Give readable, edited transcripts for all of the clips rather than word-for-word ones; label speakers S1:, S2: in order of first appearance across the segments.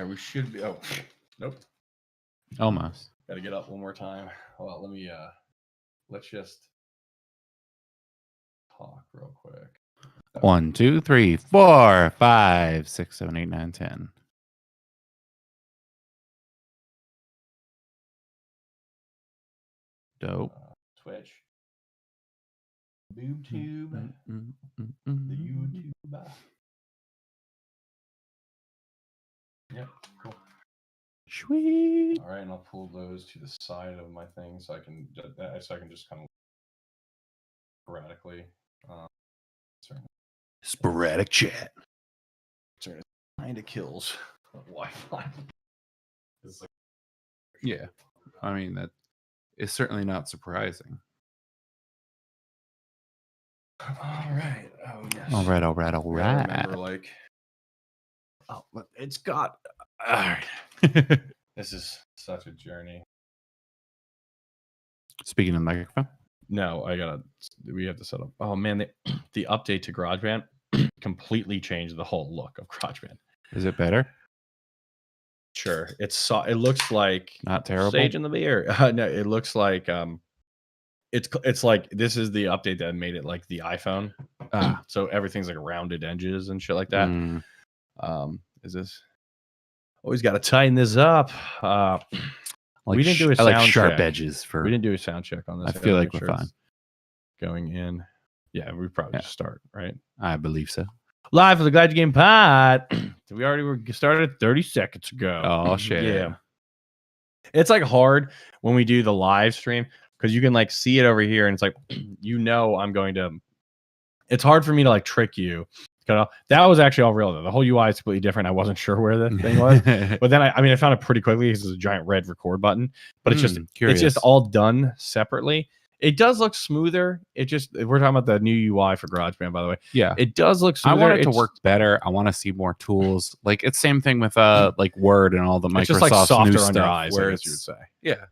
S1: right, we should be. Oh, nope.
S2: Almost.
S1: Got to get up one more time. Well, let me. Let's just talk real quick.
S2: 1, 2, 3, 4, 5, 6, 7, 8, 9, 10. Dope.
S1: Twitch. YouTube. The YouTube. Yep, cool.
S2: Sweet.
S1: All right, and I'll pull those to the side of my thing so I can just kind of sporadically.
S2: Sporadic chat.
S1: Kind of kills Wi-Fi. Like,
S2: Yeah, I mean that is certainly not surprising.
S1: All right. Oh yes.
S2: All right.
S1: I remember, like, oh, but it's got. All right. This is such a journey.
S2: Speaking of the microphone.
S1: No, we have to set up. Oh man, the update to GarageBand completely changed the whole look of GarageBand.
S2: Is it better?
S1: Sure. It looks like
S2: not terrible.
S1: Sage in the beer. No, it looks like it's like this is the update that made it like the iPhone. So everything's like rounded edges and shit like that. Is this? Always got to tighten this up. We didn't do a sound check.
S2: Sharp edges
S1: We didn't do a sound check on this.
S2: I feel like we're fine.
S1: Going in. Yeah, we probably just start, right?
S2: I believe so.
S1: Live for the Glad You Game Pod. We already started 30 seconds ago.
S2: Oh, shit.
S1: Yeah. It's like hard when we do the live stream because you can like see it over here and it's like, I'm going to. It's hard for me to like trick you. That was actually all real though. The whole UI is completely different. I wasn't sure where the thing was, but then I found it pretty quickly. It's a giant red record button, but it's just all done separately. It does look smoother. We're talking about the new UI for GarageBand, by the way.
S2: Yeah,
S1: it does look smoother.
S2: I want it to work better. I want to see more tools. Like it's same thing with like Word and all the Microsoft
S1: it's just like softer
S2: new
S1: on
S2: stuff,
S1: your eyes,
S2: where
S1: I guess you would say.
S2: Yeah.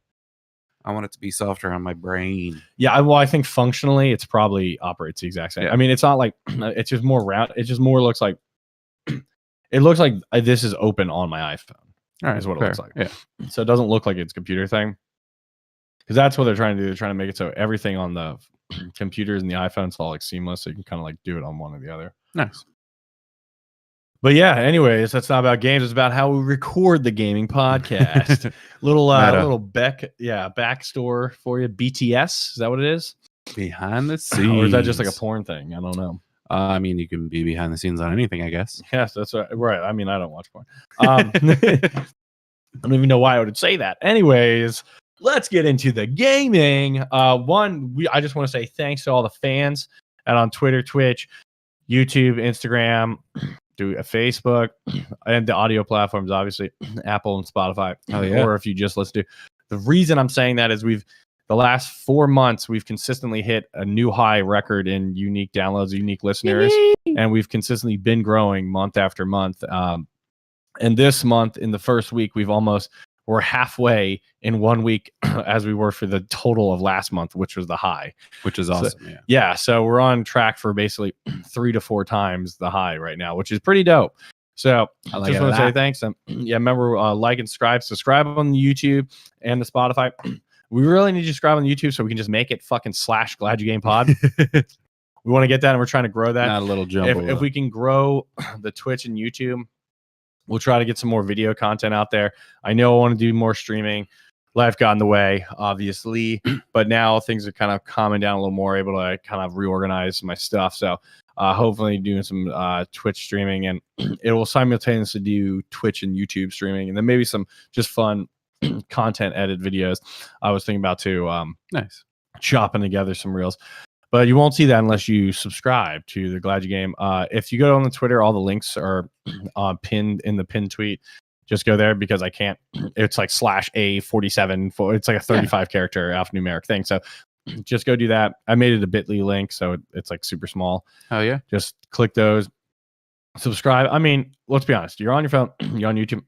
S2: I want it to be softer on my brain.
S1: Yeah, I think functionally it's probably operates the exact same. Yeah. I mean, it's not like it's just more round. It just more looks like it looks like this is open on my iPhone.
S2: All right,
S1: is what it looks like.
S2: Yeah.
S1: So it doesn't look like it's a computer thing. Because that's what they're trying to do. They're trying to make it so everything on the computers and the iPhone is all like seamless. So you can kind of like do it on one or the other.
S2: Nice.
S1: But yeah, anyways, that's not about games. It's about how we record the gaming podcast. little backstore for you. BTS, is that what it is?
S2: Behind the scenes.
S1: Or is that just like a porn thing? I don't know.
S2: I mean, you can be behind the scenes on anything, I guess.
S1: Yes, that's right. I mean, I don't watch porn. I don't even know why I would say that. Anyways, let's get into the gaming. I just want to say thanks to all the fans and on Twitter, Twitch, YouTube, Instagram, Facebook, and the audio platforms, obviously Apple and Spotify.
S2: Oh, yeah.
S1: Or if you just listen to. The reason I'm saying that is the last 4 months we've consistently hit a new high record in unique downloads, unique listeners, and we've consistently been growing month after month. And this month, in the first week, we're halfway in 1 week as we were for the total of last month, which was the high.
S2: Which is awesome.
S1: So we're on track for basically 3 to 4 times the high right now, which is pretty dope. So I just want to say thanks. Remember, like and subscribe on the YouTube and the Spotify. We really need you to subscribe on the YouTube so we can just make it fucking / Glad You Game Pod. We want to get that, and we're trying to grow that.
S2: Not a little jumble.
S1: If we can grow the Twitch and YouTube, we'll try to get some more video content out there. I know I want to do more streaming. Life got in the way, obviously, but now things are kind of calming down a little more, able to kind of reorganize my stuff. So hopefully doing some Twitch streaming, and it will simultaneously do Twitch and YouTube streaming, and then maybe some just fun content edit videos. I was thinking about
S2: nice
S1: chopping together some reels. But you won't see that unless you subscribe to the Glad You Game. If you go on the Twitter, all the links are pinned in the pinned tweet. Just go there because I can't. It's like /A47. It's like a 35 character alphanumeric thing. So just go do that. I made it a bit.ly link, so it's like super small.
S2: Oh yeah.
S1: Just click those. Subscribe. I mean, let's be honest. You're on your phone. You're on YouTube.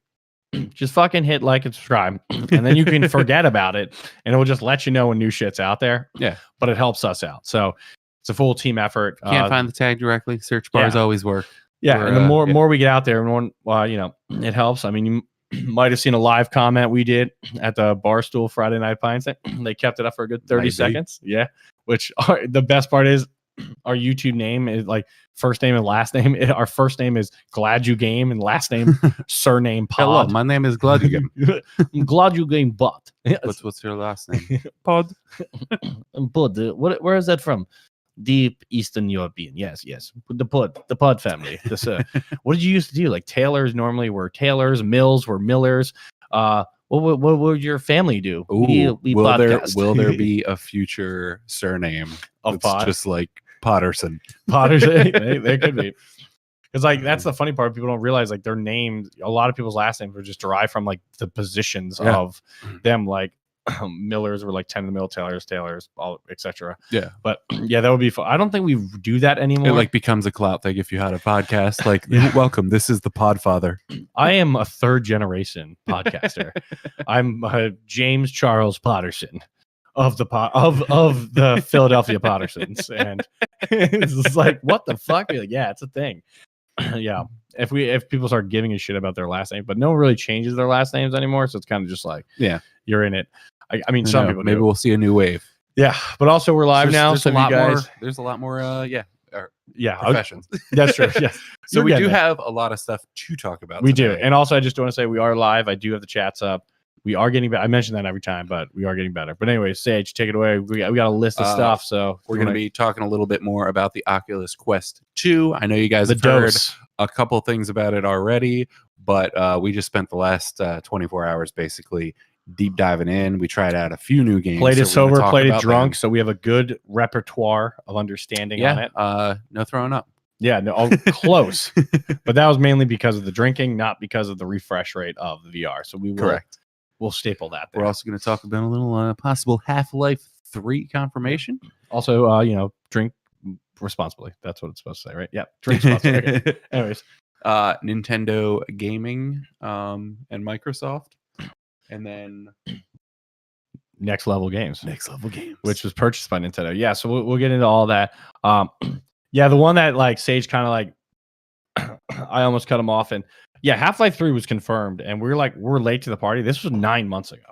S1: Just fucking hit like and subscribe, and then you can forget about it, and it will just let you know when new shit's out there.
S2: Yeah,
S1: but it helps us out. So it's a full team effort.
S2: Can't find the tag directly. Search bars always work.
S1: Yeah, and the more we get out there, and it helps. I mean, you might have seen a live comment we did at the Barstool Friday Night Pints. They kept it up for a good 30 seconds. Yeah, the best part is our YouTube name is like first name and last name. Our first name is Glad You Game, and last name surname Pod.
S2: Hello, my name is Glad You Game.
S1: I'm Glad You Game, but
S2: what's your last name? Pod.
S1: Pod. Where is that from? Deep Eastern European. Yes. The pod family. What did you used to do? Like tailors normally were tailors, mills were millers. What would your family do?
S2: Ooh, will there be a future surname
S1: of Pod?
S2: Just like Potterson.
S1: There could be. Because like that's the funny part. People don't realize like their names. A lot of people's last names were just derived from like the positions of them. Like millers were like 10 in the mill, tailors, all etc.
S2: Yeah,
S1: but yeah, that would be fun. I don't think we do that anymore.
S2: It like becomes a clout thing if you had a podcast. Like, welcome, this is the Podfather.
S1: I am a third generation podcaster. I'm James Charles Potterson of the of the Philadelphia Pottersons, and it's like, what the fuck? Like, yeah, it's a thing. Yeah, if people start giving a shit about their last name, but no one really changes their last names anymore, so it's kind of just like, yeah, you're in it. I mean, some people
S2: maybe we'll see a new wave.
S1: Yeah, but also we're live now,
S2: so there's a lot more professions.
S1: That's true. Yeah,
S2: so we do have a lot of stuff to talk about.
S1: We do, and also I just want to say we are live. I do have the chats up. We are getting better. I mention that every time, but we are getting better. But anyway, Sage, take it away. We got a list of stuff, so
S2: we're going to be talking a little bit more about the Oculus Quest 2. I know you guys have heard a couple things about it already, but we just spent the last 24 hours basically deep diving in. We tried out a few new games.
S1: Played it sober, played it drunk, so we have a good repertoire of understanding on it.
S2: No throwing up.
S1: Yeah, no, close. But that was mainly because of the drinking, not because of the refresh rate of the VR. So we'll staple that there.
S2: We're also going to talk about a little possible Half-Life 3 confirmation.
S1: Also, drink responsibly. That's what it's supposed to say, right? Yeah, drink responsibly. Okay. Anyways,
S2: Nintendo Gaming and Microsoft. And then
S1: Next Level Games, which was purchased by Nintendo. Yeah, so we'll get into all that. Yeah, the one that like Sage kind of like, I almost cut him off. And yeah, Half-Life 3 was confirmed, and we're late to the party. This was 9 months ago,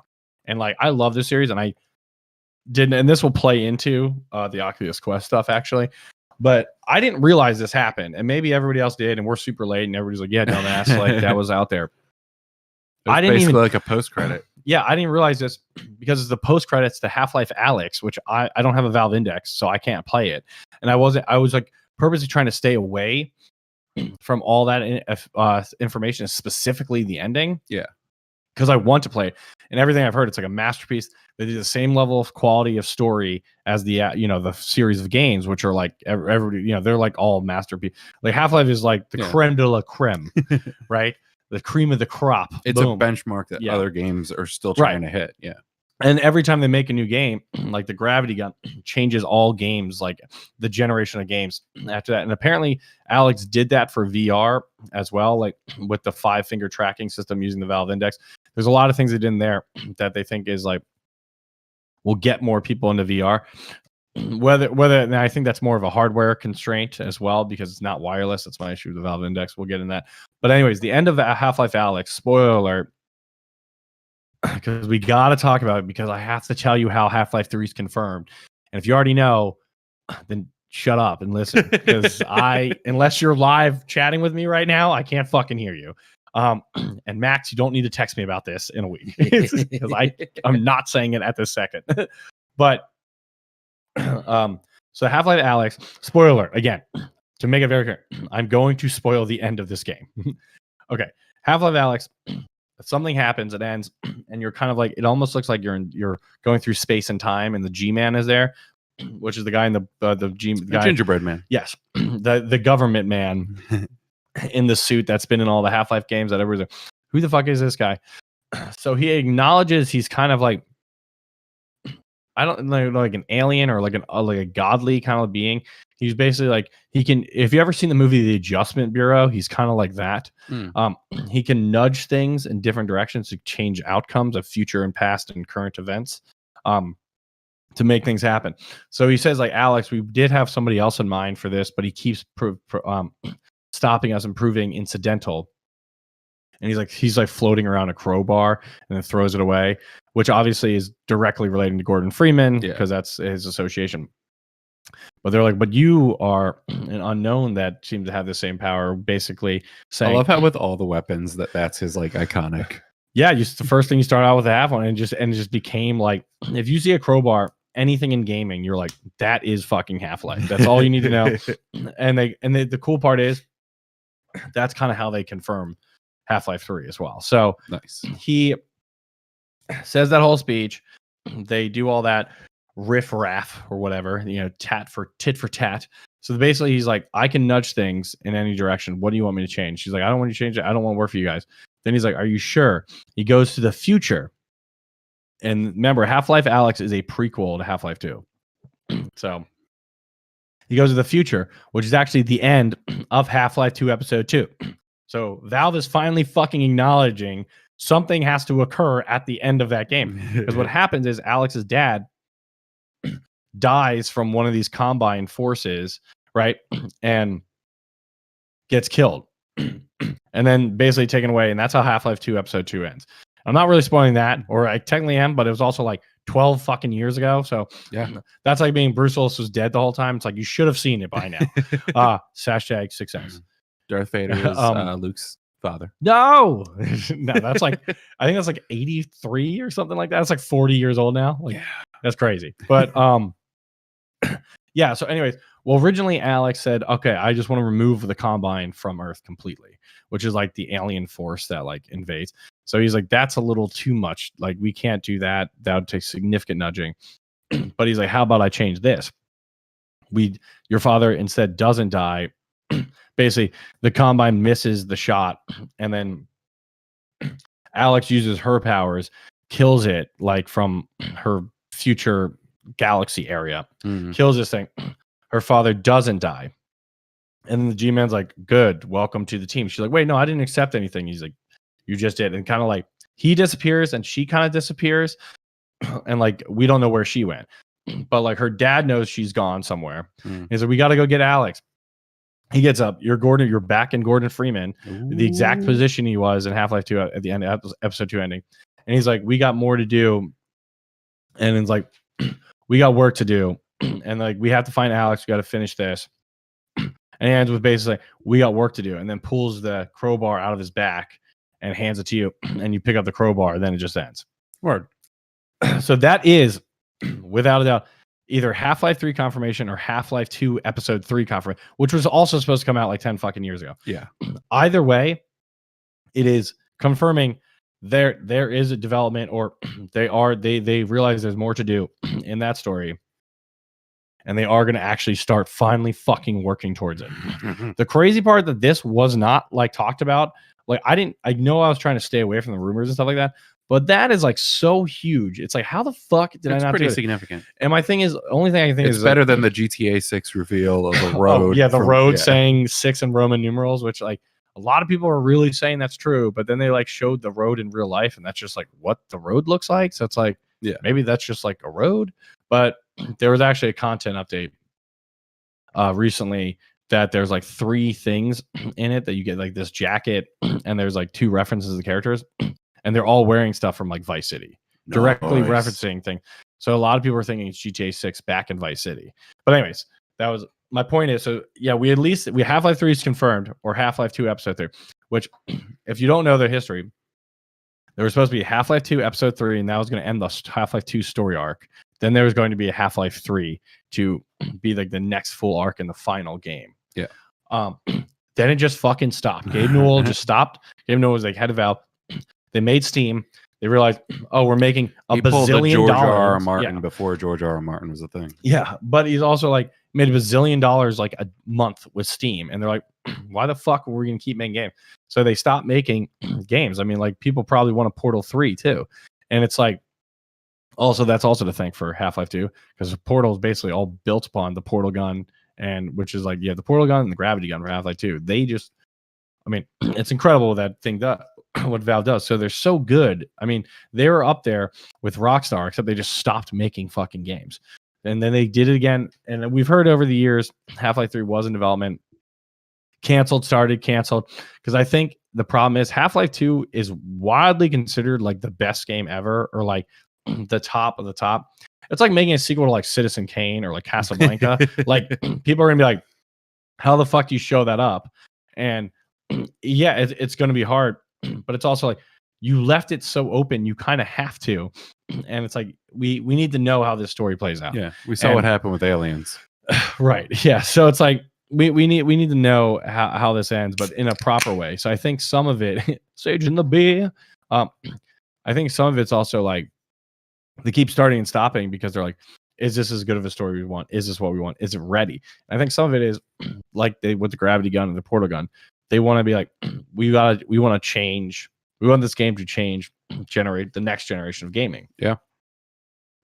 S1: and like I love this series, and I didn't. And this will play into the Oculus Quest stuff actually, but I didn't realize this happened, and maybe everybody else did, and we're super late, and everybody's like, yeah, dumbass, like that was out there.
S2: I didn't basically even like a post credit.
S1: Yeah, I didn't realize this because it's the post credits to Half-Life Alyx, which I don't have a Valve Index, so I can't play it. And I was like purposely trying to stay away from all that information, specifically the ending.
S2: Yeah,
S1: because I want to play it, and everything I've heard, it's like a masterpiece. They do the same level of quality of story as the the series of games, which are like everybody, they're like all masterpiece. Like Half-Life is like the creme de la creme, right? The cream of the crop.
S2: It's a benchmark that other games are still trying to hit. Yeah.
S1: And every time they make a new game, like the gravity gun changes all games, like the generation of games after that. And apparently Alex did that for VR as well, like with the 5-finger tracking system using the Valve Index. There's a lot of things they did in there that they think is like will get more people into VR. Whether and I think that's more of a hardware constraint as well, because it's not wireless. That's my issue with the Valve Index. We'll get in that. But anyways, the end of Half-Life Alyx, spoiler alert, because we got to talk about it, because I have to tell you how Half-Life 3 is confirmed. And if you already know, then shut up and listen, because unless you're live chatting with me right now, I can't fucking hear you. And Max, you don't need to text me about this in a week, because I'm not saying it at this second. But so Half-Life Alyx, spoiler again, to make it very clear, I'm going to spoil the end of this game. Okay, Half-Life Alyx, something happens, it ends, and you're kind of like, it almost looks like you're going through space and time, and the G-Man is there, which is the guy in the
S2: gingerbread man.
S1: Yes, the government man in the suit that's been in all the Half-Life games that everybody's like, who the fuck is this guy? So he acknowledges he's kind of like, I don't know, like an alien or like a godly kind of being. He's basically like, he can, if you ever seen the movie The Adjustment Bureau, he's kind of like that. He can nudge things in different directions to change outcomes of future and past and current events, to make things happen. So he says, like, Alex, we did have somebody else in mind for this, but he keeps stopping us and proving incidental. And he's like floating around a crowbar and then throws it away, which obviously is directly relating to Gordon Freeman because that's his association. But they're like, but you are an unknown that seems to have the same power, basically saying.
S2: I love how with all the weapons that's his like iconic.
S1: Yeah, the first thing you start out with a half one, and it just became like, if you see a crowbar, anything in gaming, you're like, that is fucking Half-Life. That's all you need to know. And the cool part is, that's kind of how they confirm Half-Life 3 as well. So
S2: nice.
S1: He says that whole speech. They do all that riff-raff or whatever, tit for tat. So basically, he's like, I can nudge things in any direction. What do you want me to change? She's like, I don't want you to change it. I don't want to work for you guys. Then he's like, are you sure? He goes to the future. And remember, Half-Life Alyx is a prequel to Half-Life 2. So he goes to the future, which is actually the end of Half-Life 2 Episode 2. So Valve is finally fucking acknowledging something has to occur at the end of that game. Because what happens is Alex's dad dies from one of these Combine forces, right? And gets killed. And then basically taken away. And that's how Half-Life 2 Episode 2 ends. I'm not really spoiling that, or I technically am, but it was also like 12 fucking years ago. So
S2: yeah,
S1: that's like being Bruce Willis was dead the whole time. It's like, you should have seen it by now. # 6X.
S2: Darth Vader is Luke's father.
S1: No, that's like, I think that's like 83 or something like that. It's like 40 years old now. Like, that's crazy. But yeah. So anyways, well, originally Alex said, okay, I just want to remove the Combine from Earth completely, which is like the alien force that like invades. So he's like, that's a little too much. Like, we can't do that. That would take significant nudging. But he's like, how about I change this? Your father instead doesn't die. Basically, the Combine misses the shot, and then Alex uses her powers, kills it like from her future galaxy area, kills this thing. Her father doesn't die. And then the G-Man's like, good, welcome to the team. She's like, wait, no, I didn't accept anything. He's like, you just did. And kind of like, he disappears and she kind of disappears. And like, we don't know where she went. But like, her dad knows she's gone somewhere. He's like, we got to go get Alex. He gets up. You're back in Gordon Freeman, the exact position he was in Half-Life 2 at the end of Episode 2 ending. And he's like, we got more to do. And it's like, we got work to do. And like, we have to find Alex. We got to finish this. And he ends with basically, we got work to do. And then pulls the crowbar out of his back and hands it to you. And you pick up the crowbar. Then it just ends.
S2: Word.
S1: So that is, without a doubt, either Half-Life 3 confirmation or Half-Life 2 Episode 3 confirmation, which was also supposed to come out like 10 fucking years ago.
S2: Yeah.
S1: Either way, it is confirming there is a development, or they realize there's more to do in that story. And they are going to actually start finally fucking working towards it. The crazy part that this was not like talked about, like I know I was trying to stay away from the rumors and stuff like that, but that is like so huge. It's like, how the fuck did I not
S2: pretty
S1: do it?
S2: Significant.
S1: And my thing is, only thing I can think
S2: it's
S1: is
S2: better than the GTA 6 reveal of the road.
S1: Road saying 6 in Roman numerals, which like a lot of people are really saying that's true, but then they like showed the road in real life, and that's just like what the road looks like. So it's like, maybe that's just like a road. But there was actually a content update recently that there's like 3 things in it that you get, like this jacket, and there's like 2 references to the characters, and they're all wearing stuff from like Vice City, directly referencing thing. So a lot of people are thinking it's GTA 6 back in Vice City. But anyways, that was my point. Is, so yeah, we Half-Life 3 is confirmed, or Half-Life 2 Episode 3, which if you don't know their history, there was supposed to be Half-Life 2 Episode 3, and that was going to end the Half-Life 2 story arc. Then there was going to be a Half-Life 3 to be like the next full arc in the final game.
S2: Yeah.
S1: Then it just fucking stopped. Gabe Newell just stopped. Gabe Newell was like head of Valve. They made Steam. They realized, oh, we're making a bazillion
S2: George
S1: dollars.
S2: R. R. Martin before George R. R. Martin was a thing.
S1: Yeah, but he's also like made $1 bazillion like a month with Steam, and they're like, why the fuck are we gonna keep making games? So they stopped making games. I mean, like people probably want a Portal 3 too, and it's like, also that's also the thing for Half-Life 2, because Portal is basically all built upon the portal gun, and which is like the portal gun and the gravity gun for Half-Life 2. They just, I mean, it's incredible what that thing does. What Valve does. So they're so good. I mean, they were up there with Rockstar, except they just stopped making fucking games. And then they did it again. And we've heard over the years, Half-Life 3 was in development. canceled, started, canceled. Because I think the problem is Half-Life 2 is widely considered like the best game ever, or like the top of the top. It's like making a sequel to like Citizen Kane or like Casablanca. Like people are gonna be like, how the fuck do you show that up? And yeah, it's gonna be hard, but it's also like you left it so open, you kind of have to. And it's like we need to know how this story plays out.
S2: Yeah, we saw what happened with Aliens.
S1: Right. Yeah. So it's like we need to know how this ends, but in a proper way. So I think some of it, Sage in the beer. I think some of it's also like they keep starting and stopping because they're like, is this as good of a story we want? Is this what we want? Is it ready? And I think some of it is like they with the gravity gun and the portal gun. They want to be like, we want to change. We want this game to change, generate the next generation of gaming.
S2: Yeah.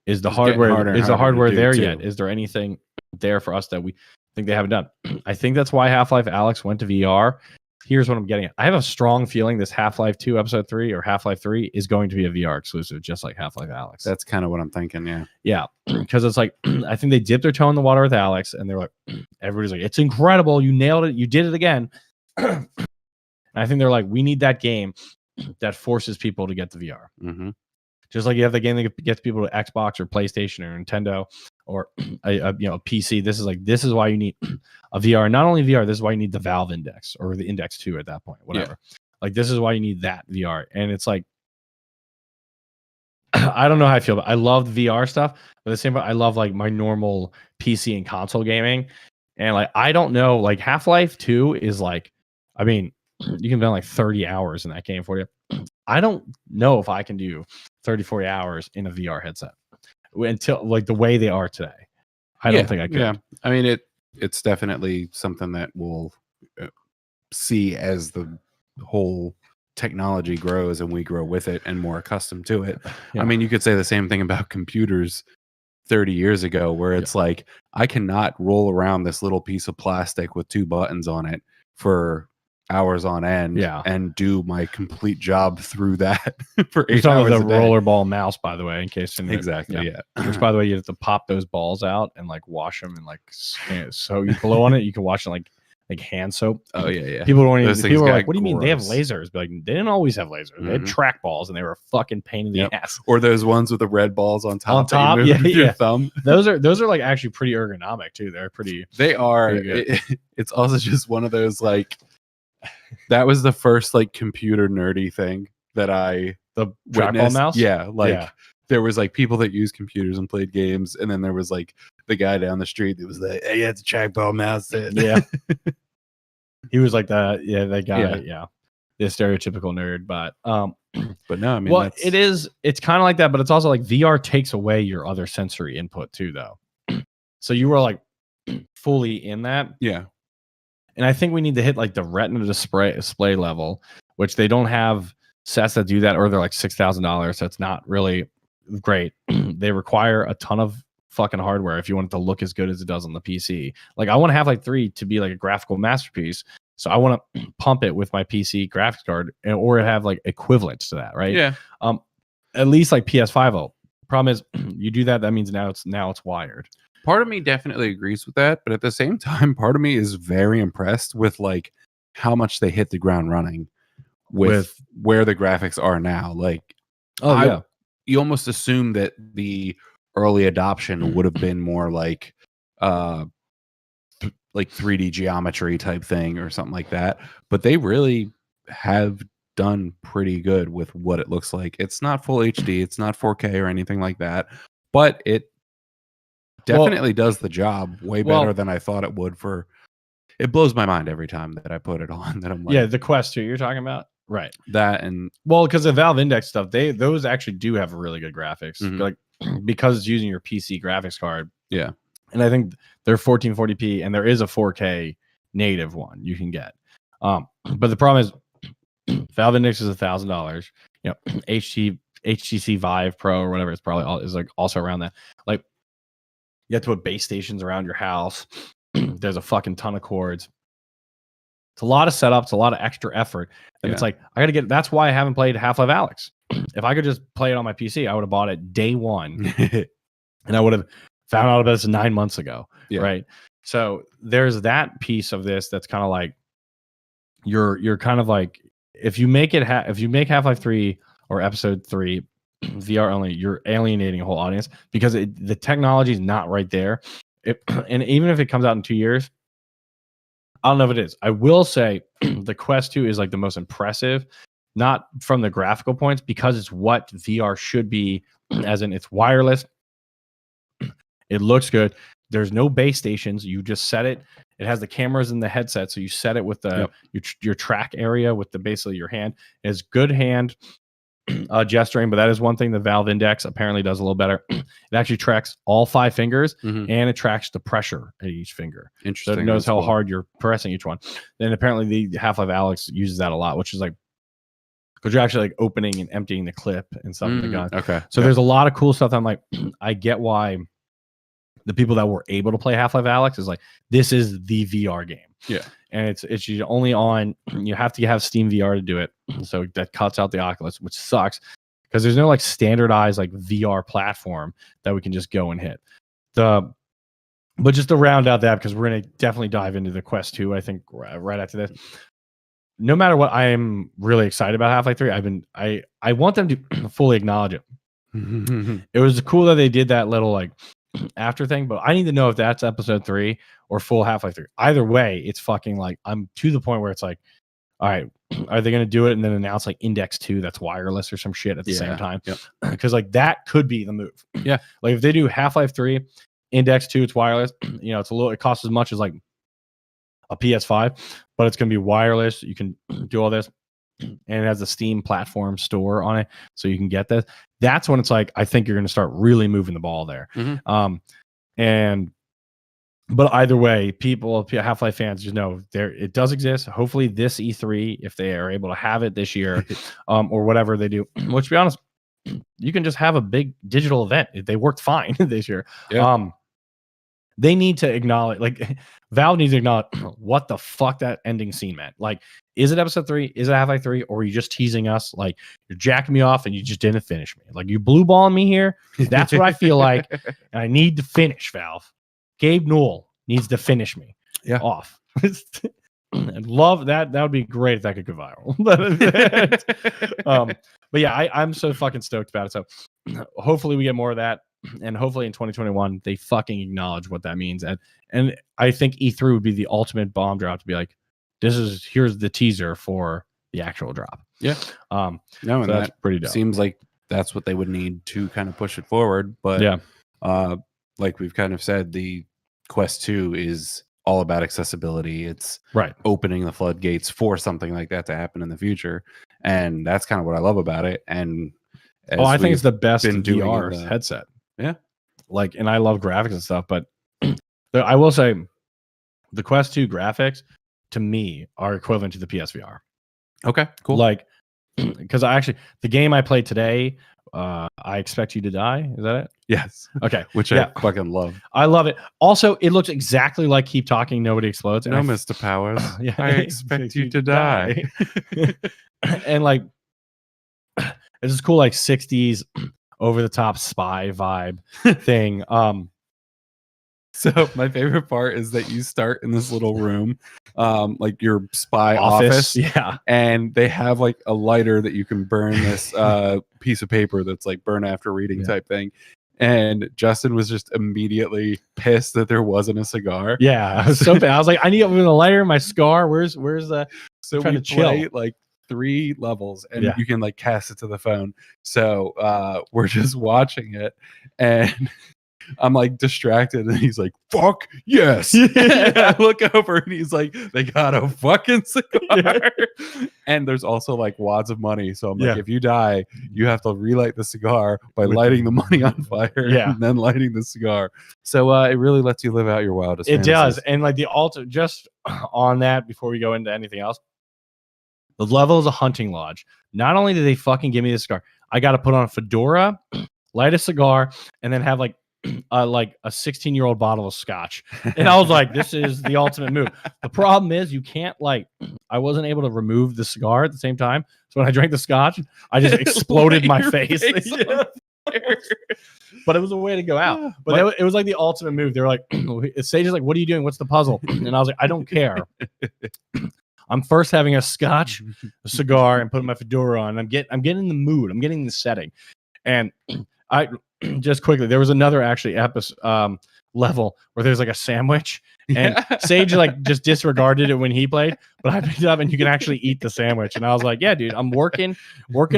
S1: Is the hardware there yet? Is there anything there for us that we think they haven't done? I think that's why Half-Life Alyx went to VR. Here's what I'm getting at. I have a strong feeling this Half-Life 2 Episode 3 or Half-Life 3 is going to be a VR exclusive, just like Half-Life Alyx.
S2: That's kind of what I'm thinking, yeah.
S1: Yeah, because it's like, I think they dipped their toe in the water with Alyx, and they're like, everybody's like, it's incredible. You nailed it. You did it again. And I think they're like, we need that game that forces people to get the VR.
S2: Mm-hmm.
S1: Just like you have the game that gets people to Xbox or PlayStation or Nintendo or a PC. This is why you need a VR. Not only VR, this is why you need the Valve Index or the Index 2 at that point, whatever. Yeah. Like this is why you need that VR. And it's like, I don't know how I feel, but I love VR stuff. But at the same time, I love like my normal PC and console gaming. And like, I don't know, like Half-Life 2 is like, I mean, you can spend like 30 hours in that game for you. I don't know if I can do 30, 40 hours in a VR headset until like the way they are today. I don't think I could.
S2: Yeah. I mean, it's definitely something that we'll see as the whole technology grows and we grow with it and more accustomed to it. Yeah. I mean, you could say the same thing about computers 30 years ago, where it's like, I cannot roll around this little piece of plastic with 2 buttons on it for hours on end and do my complete job through that for 8 hours a day.
S1: The rollerball mouse, by the way, in case
S2: exactly.
S1: Which, by the way, you have to pop those balls out and like wash them and like so you blow on it. You can wash it like hand soap.
S2: Oh yeah.
S1: People don't even. People are like, "What do you mean they have lasers?" But like, they didn't always have lasers. They had track balls, and they were a fucking pain in the ass.
S2: Or those ones with the red balls on top.
S1: Your
S2: thumb.
S1: Those are like actually pretty ergonomic too. They're pretty.
S2: They are. It's also just one of those like. That was the first like computer nerdy thing that
S1: the trackball mouse.
S2: Yeah, there was like people that used computers and played games, and then there was like the guy down the street that was like, "Hey, it's a trackball mouse."
S1: Yeah, he was like that. Yeah, that guy. Yeah, the stereotypical nerd. But
S2: no, I mean,
S1: well, it's kind of like that, but it's also like VR takes away your other sensory input too, though. So you were like fully in that.
S2: Yeah.
S1: And I think we need to hit like the retina display level, which they don't have sets that do that, or they're like $6,000. So it's not really great. They require a ton of fucking hardware if you want it to look as good as it does on the PC. Like I want to have like 3 to be like a graphical masterpiece. So I want to pump it with my PC graphics card or have like equivalents to that, right?
S2: Yeah.
S1: At least like PS5. Problem is, you do that means now it's wired.
S2: Part of me definitely agrees with that, but at the same time, part of me is very impressed with like how much they hit the ground running with where the graphics are now. Like, you almost assume that the early adoption would have been more like 3D geometry type thing or something like that, but they really have done pretty good with what it looks like. It's not full HD, it's not 4K or anything like that, but it definitely does the job way better than I thought it would. It blows my mind every time that I put it on. That I'm like,
S1: the Quest 2 you're talking about, right?
S2: That and
S1: because the Valve Index stuff, those actually do have really good graphics, like because it's using your PC graphics card.
S2: Yeah,
S1: and I think they're 1440p, and there is a 4K native one you can get. But the problem is, Valve Index is $1,000. You know, HTC Vive Pro or whatever, it's probably is like also around that. Like, you have to put base stations around your house. There's a fucking ton of cords. It's a lot of setups, a lot of extra effort. And it's like, I got to get, that's why I haven't played Half-Life Alyx. If I could just play it on my PC, I would have bought it day one. And I would have found out about this 9 months ago. Right. So there's that piece of this that's kind of like, you're kind of like, if you make Half-Life 3 or Episode 3 VR only, you're alienating a whole audience because the technology is not right there. And even if it comes out in 2 years, I don't know if it is. I will say the Quest 2 is like the most impressive, not from the graphical points, because it's what VR should be, as in it's wireless. It looks good. There's no base stations. You just set it. It has the cameras in the headset, so you set it with the your track area with the basically your hand. It's good hand gesturing, but that is one thing the Valve Index apparently does a little better. It actually tracks all 5 fingers, and it tracks the pressure at each finger.
S2: Interesting.
S1: So it knows how hard you're pressing each one. Then apparently the Half-Life Alyx uses that a lot, which is like, because you're actually like opening and emptying the clip and stuff in the gun.
S2: Okay.
S1: So there's a lot of cool stuff. I'm like, I get why the people that were able to play Half-Life Alyx is like, this is the VR game.
S2: Yeah.
S1: And it's only on, you have to have Steam VR to do it. So that cuts out the Oculus, which sucks because there's no like standardized like VR platform that we can just go and hit. But just to round out that, because we're going to definitely dive into the Quest 2, I think, right after this. No matter what, I am really excited about Half-Life 3. I want them to fully acknowledge it. It was cool that they did that little like after thing, but I need to know if that's Episode 3 or full Half-Life 3. Either way, it's fucking like, I'm to the point where it's like, all right, are they going to do it and then announce like Index 2 that's wireless or some shit at the same time? Because like that could be the move.
S2: Yeah.
S1: Like if they do Half-Life 3, Index 2, it's wireless. It costs as much as like a PS5, but it's going to be wireless. You can do all this, and it has a Steam platform store on it, so you can get this. That's when it's like, I think you're going to start really moving the ball there. But either way, people, Half-Life fans, just know it does exist. Hopefully this E3, if they are able to have it this year, or whatever they do, which to be honest, you can just have a big digital event. They worked fine this year. They need to acknowledge, like, Valve needs to acknowledge what the fuck that ending scene meant. Like, is it Episode 3? Is it Half-Life 3? Or are you just teasing us? Like, you're jacking me off and you just didn't finish me. Like, you blue balling me here. That's what I feel like. And I need to finish, Valve. Gabe Newell needs to finish me off. And love that. That would be great if that could go viral. But yeah, I'm so fucking stoked about it. So hopefully we get more of that. And hopefully in 2021, they fucking acknowledge what that means. And I think E3 would be the ultimate bomb drop to be like, here's the teaser for the actual drop.
S2: Yeah.
S1: So that's pretty dope.
S2: Seems like that's what they would need to kind of push it forward. But like we've kind of said, the Quest 2 is all about accessibility. It's opening the floodgates for something like that to happen in the future. And that's kind of what I love about it. And
S1: I think it's the best VR headset.
S2: Yeah.
S1: Like, and I love graphics and stuff, but I will say the Quest 2 graphics to me are equivalent to the PSVR.
S2: Okay, cool.
S1: Like, because the game I played today, I Expect You to Die. Is that it?
S2: Yes.
S1: Okay.
S2: Which I fucking love.
S1: I love it. Also, it looks exactly like Keep Talking, Nobody Explodes.
S2: No, Mr. Powers. I expect you to die.
S1: And like, it's this cool like 60s over the top spy vibe thing.
S2: So my favorite part is that you start in this little room, like your spy office.
S1: Yeah.
S2: And they have like a lighter that you can burn this piece of paper that's like burn after reading type thing. And Justin was just immediately pissed that there wasn't a cigar.
S1: Yeah. I was so bad. I was like, I need a lighter, my scar. Where's the
S2: so we play like 3 levels and you can like cast it to the phone. So we're just watching it and I'm like distracted and he's like, fuck yes. And I look over and he's like, they got a fucking cigar. And there's also like wads of money. So I'm like, if you die, you have to relight the cigar by lighting the money on fire and then lighting the cigar. So it really lets you live out your wildest fantasies.
S1: Does. And like the just on that, before we go into anything else, the level is a hunting lodge. Not only did they fucking give me the cigar, I got to put on a fedora, light a cigar, and then have like a 16-year-old bottle of scotch. And I was like, this is the ultimate move. The problem is you can't I wasn't able to remove the cigar at the same time. So when I drank the scotch, I just exploded my face. But it was a way to go out. But it was like the ultimate move. They were like, Sage is like, what are you doing? What's the puzzle? And I was like, I don't care. I'm first having a scotch, a cigar, and putting my fedora on. I'm getting in the mood. I'm getting in the setting. And I just quickly, there was another actually episode level where there's like a sandwich, and Sage like just disregarded it when he played, but I picked it up and you can actually eat the sandwich. And I was like, yeah, dude, I'm working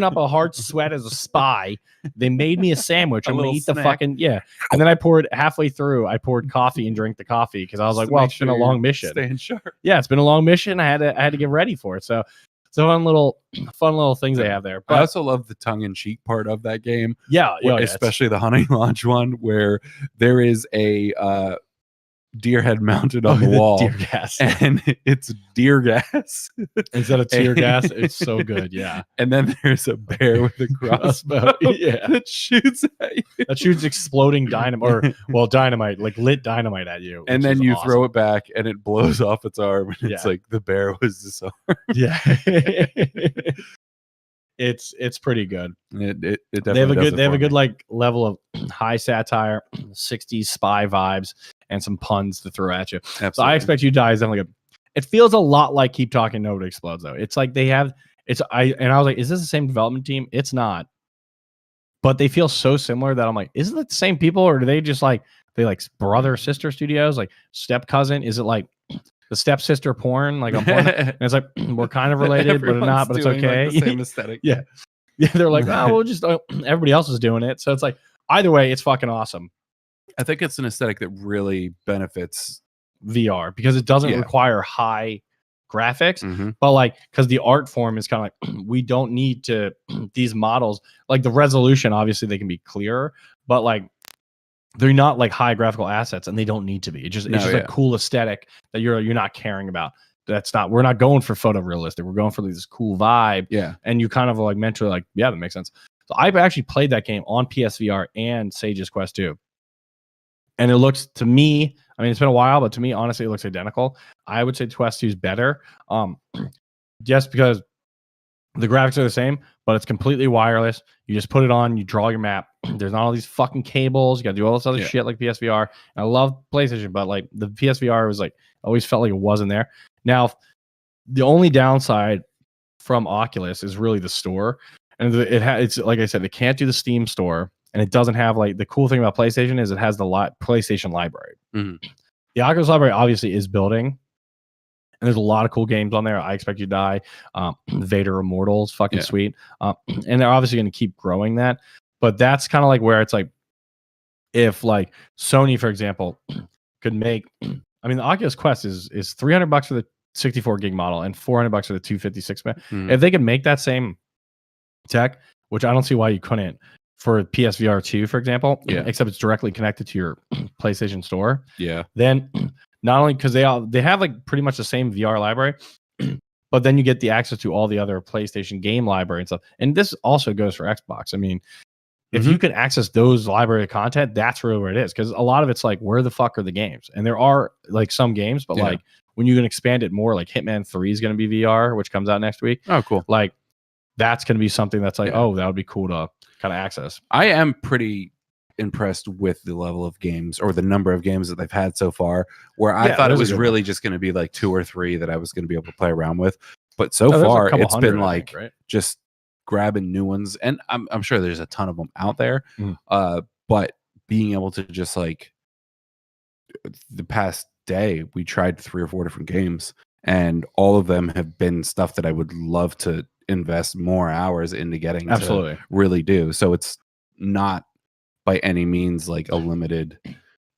S1: up a hard sweat as a spy. They made me a sandwich. I'm gonna eat the fucking And then I poured halfway through, I poured coffee and drank the coffee because I was like, well, it's been a long mission.
S2: Staying sharp.
S1: Yeah, it's been a long mission. I had to get ready for it. So fun little things they have there. But
S2: I also love the tongue-in-cheek part of that game.
S1: Yeah,
S2: especially the Honey Lodge one, where there is a deer head mounted on the wall,
S1: deer gas,
S2: and it's deer gas
S1: instead of tear gas. It's so good, yeah.
S2: And then there's a bear with a crossbow, that shoots at you.
S1: That shoots exploding dynamite, dynamite, like lit dynamite at you.
S2: And then you throw it back, and it blows off its arm. And it's like the bear was disarmed.
S1: Yeah. It's pretty good.
S2: It
S1: they have a good like level of high satire, 60s spy vibes, and some puns to throw at you. Absolutely. So I Expect You to Die is definitely good. It feels a lot like Keep Talking Nobody Explodes though. It's like I was like, is this the same development team? It's not. But they feel so similar that I'm like, isn't it the same people, or do they just like brother sister studios, like step cousin? Is it like the stepsister porn, like on porn? And it's like we're kind of related, but not. But it's okay.
S2: Like the same aesthetic.
S1: Yeah. They're like, oh, we'll just everybody else is doing it, so it's like either way, it's fucking awesome.
S2: I think it's an aesthetic that really benefits
S1: VR because it doesn't require high graphics, but like because the art form is kind of like we don't need to these models, like the resolution. Obviously, they can be clearer, but like they're not like high graphical assets, and they don't need to be. It's just a cool aesthetic that you're not caring about. We're not going for photorealistic. We're going for this cool vibe.
S2: Yeah. And
S1: you kind of like mentally like, yeah, that makes sense. So I've actually played that game on PSVR and Sage's Quest 2. And it looks to me, I mean, it's been a while, but to me, honestly, it looks identical. I would say Quest 2 is better. Just because the graphics are the same, but it's completely wireless. You just put it on, you draw your map. There's not all these fucking cables. You got to do all this other shit like PSVR. And I love PlayStation, but like the PSVR was like, always felt like it wasn't there. Now, the only downside from Oculus is really the store. And it's like I said, it can't do the Steam store. And it doesn't have like the cool thing about PlayStation is it has the PlayStation library. The Oculus library obviously is building. And there's a lot of cool games on there. I Expect You to Die. Vader Immortal is fucking sweet. And they're obviously going to keep growing that. But that's kind of like where it's like, if like Sony, for example, could make, I mean, the Oculus Quest is $300 for the 64 gig model and $400 for the 256. If they could make that same tech, which I don't see why you couldn't for PSVR 2, for example, except it's directly connected to your PlayStation Store.
S2: Yeah.
S1: Then not only because they have like pretty much the same VR library, but then you get the access to all the other PlayStation game library and stuff. And this also goes for Xbox. I mean, if you can access those library content, that's really where it is. Because a lot of it's like, where the fuck are the games? And there are like some games, but like when you can expand it more, like Hitman 3 is going to be VR, which comes out next week.
S2: Oh, cool.
S1: Like that's going to be something that's like, oh, that would be cool to kind of access.
S2: I am pretty impressed with the level of games or the number of games that they've had so far, where I thought it was really just going to be like 2 or 3 that I was going to be able to play around with. But so far, it's been like just grabbing new ones, and I'm sure there's a ton of them out there. But being able to just like the past day, we tried 3 or 4 different games, and all of them have been stuff that I would love to invest more hours into getting to really do. So it's not by any means like a limited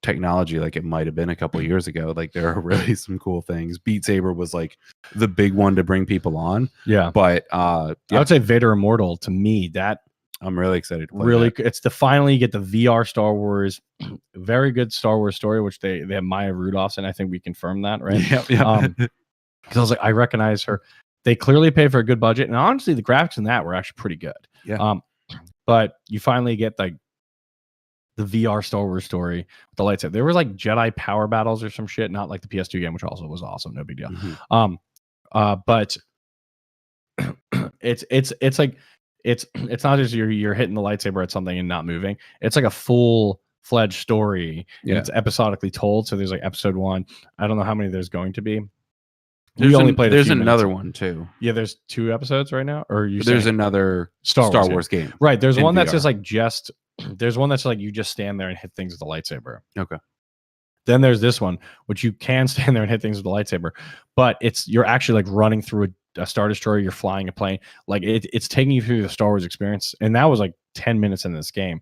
S2: technology like it might have been a couple of years ago. Like there are really some cool things. Beat Saber was like the big one to bring people on. But I
S1: would say Vader Immortal, to me, that
S2: I'm really excited to play that.
S1: It's to finally get the VR Star Wars, very good Star Wars story, which they have Maya Rudolph's, and I think we confirmed that, right? Because I was like, I recognize her. They clearly paid for a good budget, and honestly, the graphics in that were actually pretty good. But you finally get like the VR Star Wars story with the lightsaber. There was like Jedi power battles or some shit, not like the PS2 game, which also was awesome, no big deal. But it's like it's not just you're hitting the lightsaber at something and not moving. It's like a full-fledged story. It's episodically told. So there's like episode 1. I don't know how many there's going to be. We only played.
S2: There's another one too.
S1: Yeah, there's 2 episodes right now. Or
S2: there's another Star Wars game.
S1: Right. There's one that's
S2: VR.
S1: just there's one that's like you just stand there and hit things with a lightsaber.
S2: Okay.
S1: Then there's this one, which you can stand there and hit things with a lightsaber, but you're actually like running through a Star Destroyer, you're flying a plane. Like it's taking you through the Star Wars experience. And that was like 10 minutes in this game.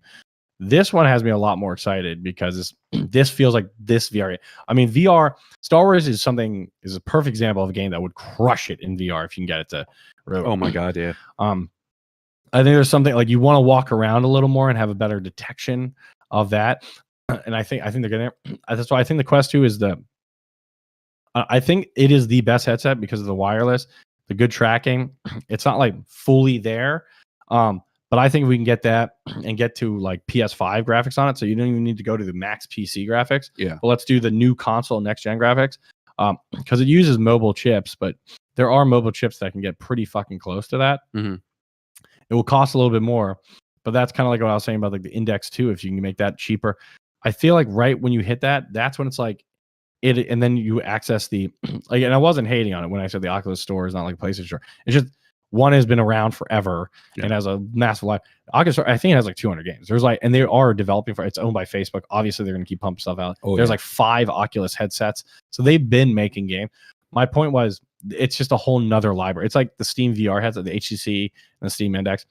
S1: This one has me a lot more excited because this feels like this VR. I mean, VR, Star Wars is a perfect example of a game that would crush it in VR if you can get it to really.
S2: Oh my God, yeah.
S1: I think there's something like you want to walk around a little more and have a better detection of that. And I think they're gonna. That's why I think the Quest 2 is I think it is the best headset because of the wireless, the good tracking. It's not like fully there, but I think if we can get that and get to like PS5 graphics on it, so you don't even need to go to the max PC graphics.
S2: Yeah.
S1: But let's do the new console next gen graphics, because it uses mobile chips, but there are mobile chips that can get pretty fucking close to that.
S2: Mm-hmm.
S1: It will cost a little bit more, but that's kind of like what I was saying about like the Index 2. If you can make that cheaper. I feel like right when you hit that, that's when it's like it, and then you access the like. And I wasn't hating on it when I said the Oculus Store is not like a PlayStation Store. It's just one has been around forever and has a massive life. Oculus Store, I think it has like 200 games. There's like, and they are developing for. It's owned by Facebook. Obviously, they're going to keep pumping stuff out. There's like 5 Oculus headsets, so they've been making games. My point was, it's just a whole nother library. It's like the Steam VR headset, the HTC and the Steam Index.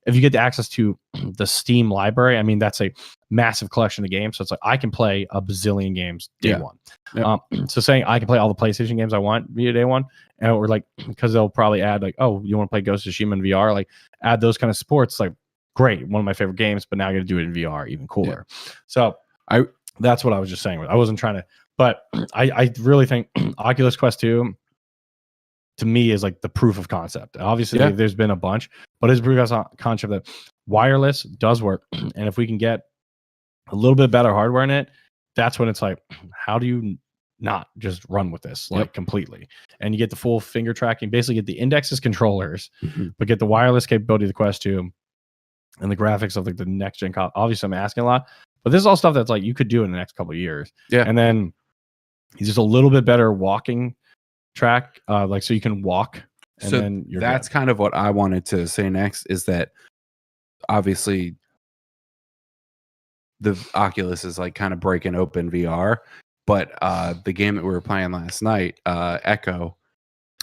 S1: If you get the access to the Steam library, I mean, that's a massive collection of games. So it's like I can play a bazillion games day one. Yep. So saying I can play all the PlayStation games I want via day one, and we're like, because they'll probably add like, oh, you want to play Ghost of Tsushima in VR? Like add those kind of supports. Like great, one of my favorite games, but now I got to do it in VR, even cooler. Yeah. So that's what I was just saying. I wasn't trying to, but I really think Oculus Quest 2 to me is like the proof of concept. Obviously, there's been a bunch, but it's proof of concept that wireless does work. And if we can get a little bit better hardware in it, that's when it's like, how do you not just run with this like completely? And you get the full finger tracking, basically get the Index's controllers, but get the wireless capability of the Quest 2 and the graphics of like the next gen. Obviously, I'm asking a lot, but this is all stuff that's like you could do in the next couple of years. Yeah, and then he's just a little bit better walking track, like so you can walk. And
S2: so
S1: then
S2: that's good. Kind of what I wanted to say next is that obviously the Oculus is like kind of breaking open VR, but the game that we were playing last night, Echo.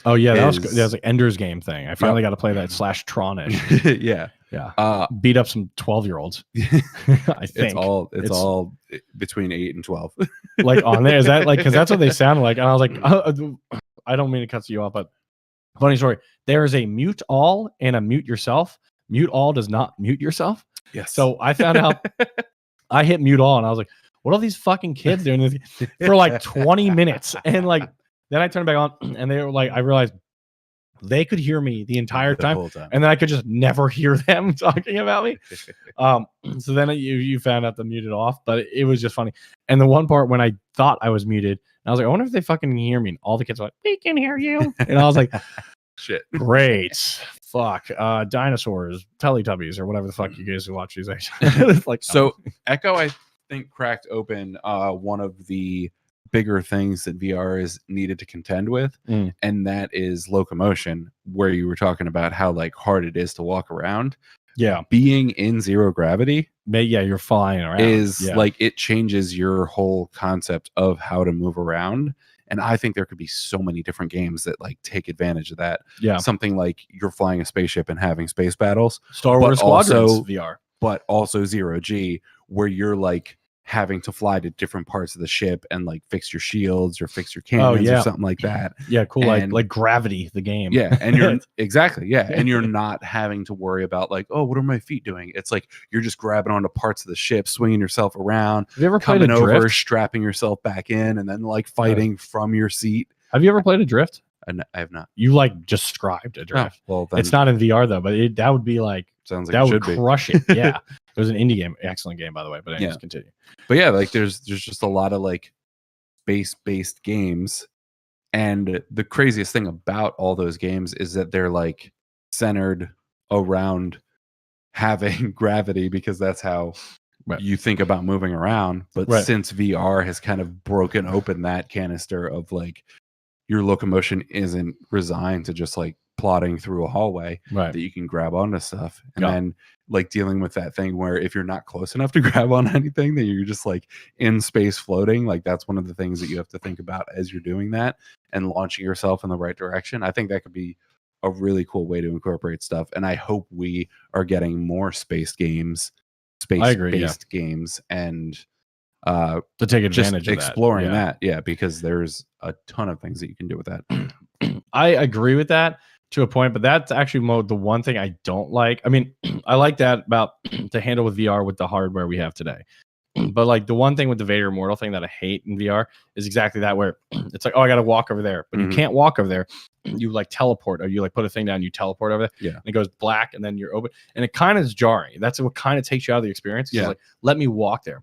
S1: Oh yeah, that was like Ender's Game thing. I finally got to play that /Tronish. Yeah. Beat up some 12-year-olds. I think
S2: it's all between 8 and 12.
S1: Like on there, is that like because that's what they sound like? And I was like, I don't mean to cut you off, but funny story. There is a mute all and a mute yourself. Mute all does not mute yourself.
S2: Yes.
S1: So I found out. I hit mute all, and I was like, "What are these fucking kids doing this for like 20 minutes?" And like, then I turned it back on, and they were like, I realized they could hear me the entire time, and then I could just never hear them talking about me. So then you found out the muted off, but it was just funny. And the one part when I thought I was muted, I was like, I wonder if they fucking hear me. And all the kids were like, we can hear you. And I was like,
S2: shit,
S1: great. Fuck. Dinosaurs, Teletubbies, or whatever the fuck you guys watch these days. Like,
S2: so Echo, I think, cracked open one of the bigger things that VR is needed to contend with, and that is locomotion, where you were talking about how like hard it is to walk around.
S1: Yeah,
S2: being in zero gravity,
S1: you're flying around,
S2: is like it changes your whole concept of how to move around. And I think there could be so many different games that like take advantage of that.
S1: Yeah,
S2: something like you're flying a spaceship and having space battles,
S1: Star Wars Squadrons VR,
S2: but also 0G, where you're like having to fly to different parts of the ship and like fix your shields or fix your cannons or something like that.
S1: Yeah, cool. And, like Gravity, the game.
S2: Yeah, and you're exactly, and you're not having to worry about like, oh, what are my feet doing? It's like you're just grabbing onto parts of the ship, swinging yourself around.
S1: Have you ever
S2: coming
S1: played a
S2: over,
S1: drift?
S2: strapping yourself back in, and then like fighting from your seat?
S1: Have you ever played a drift?
S2: I have not.
S1: You like described a drift.
S2: Oh, well, then,
S1: it's not in VR though, but that would be like,
S2: sounds like
S1: that
S2: it
S1: would
S2: should
S1: crush it. Yeah. It was an indie game, excellent game by the way. But anyways, continue.
S2: But yeah, like there's just a lot of like space-based games, and the craziest thing about all those games is that they're like centered around having gravity, because that's how you think about moving around. But since VR has kind of broken open that canister of like your locomotion isn't resigned to just like plodding through a hallway,
S1: Right.
S2: that you can grab onto stuff. And
S1: Yeah.
S2: then like dealing with that thing where if you're not close enough to grab on anything, then you're just like in space floating. Like that's one of the things that you have to think about as you're doing that and launching yourself in the right direction. I think that could be a really cool way to incorporate stuff. And I hope we are getting more space-based games, and
S1: to take advantage
S2: just
S1: of
S2: exploring
S1: that.
S2: that. Because there's a ton of things that you can do with that.
S1: I agree with that to a point, but that's actually the one thing I don't like. I mean, I like that about to handle with VR with the hardware we have today. But like the one thing with the Vader Immortal thing that I hate in VR is exactly that, where it's like, oh, I got to walk over there, but you can't walk over there. You like teleport, or you like put a thing down, you teleport over there.
S2: Yeah.
S1: And it goes black, and then you're open, and it kind of is jarring. That's what kind of takes you out of the experience. Yeah. Like, let me walk there.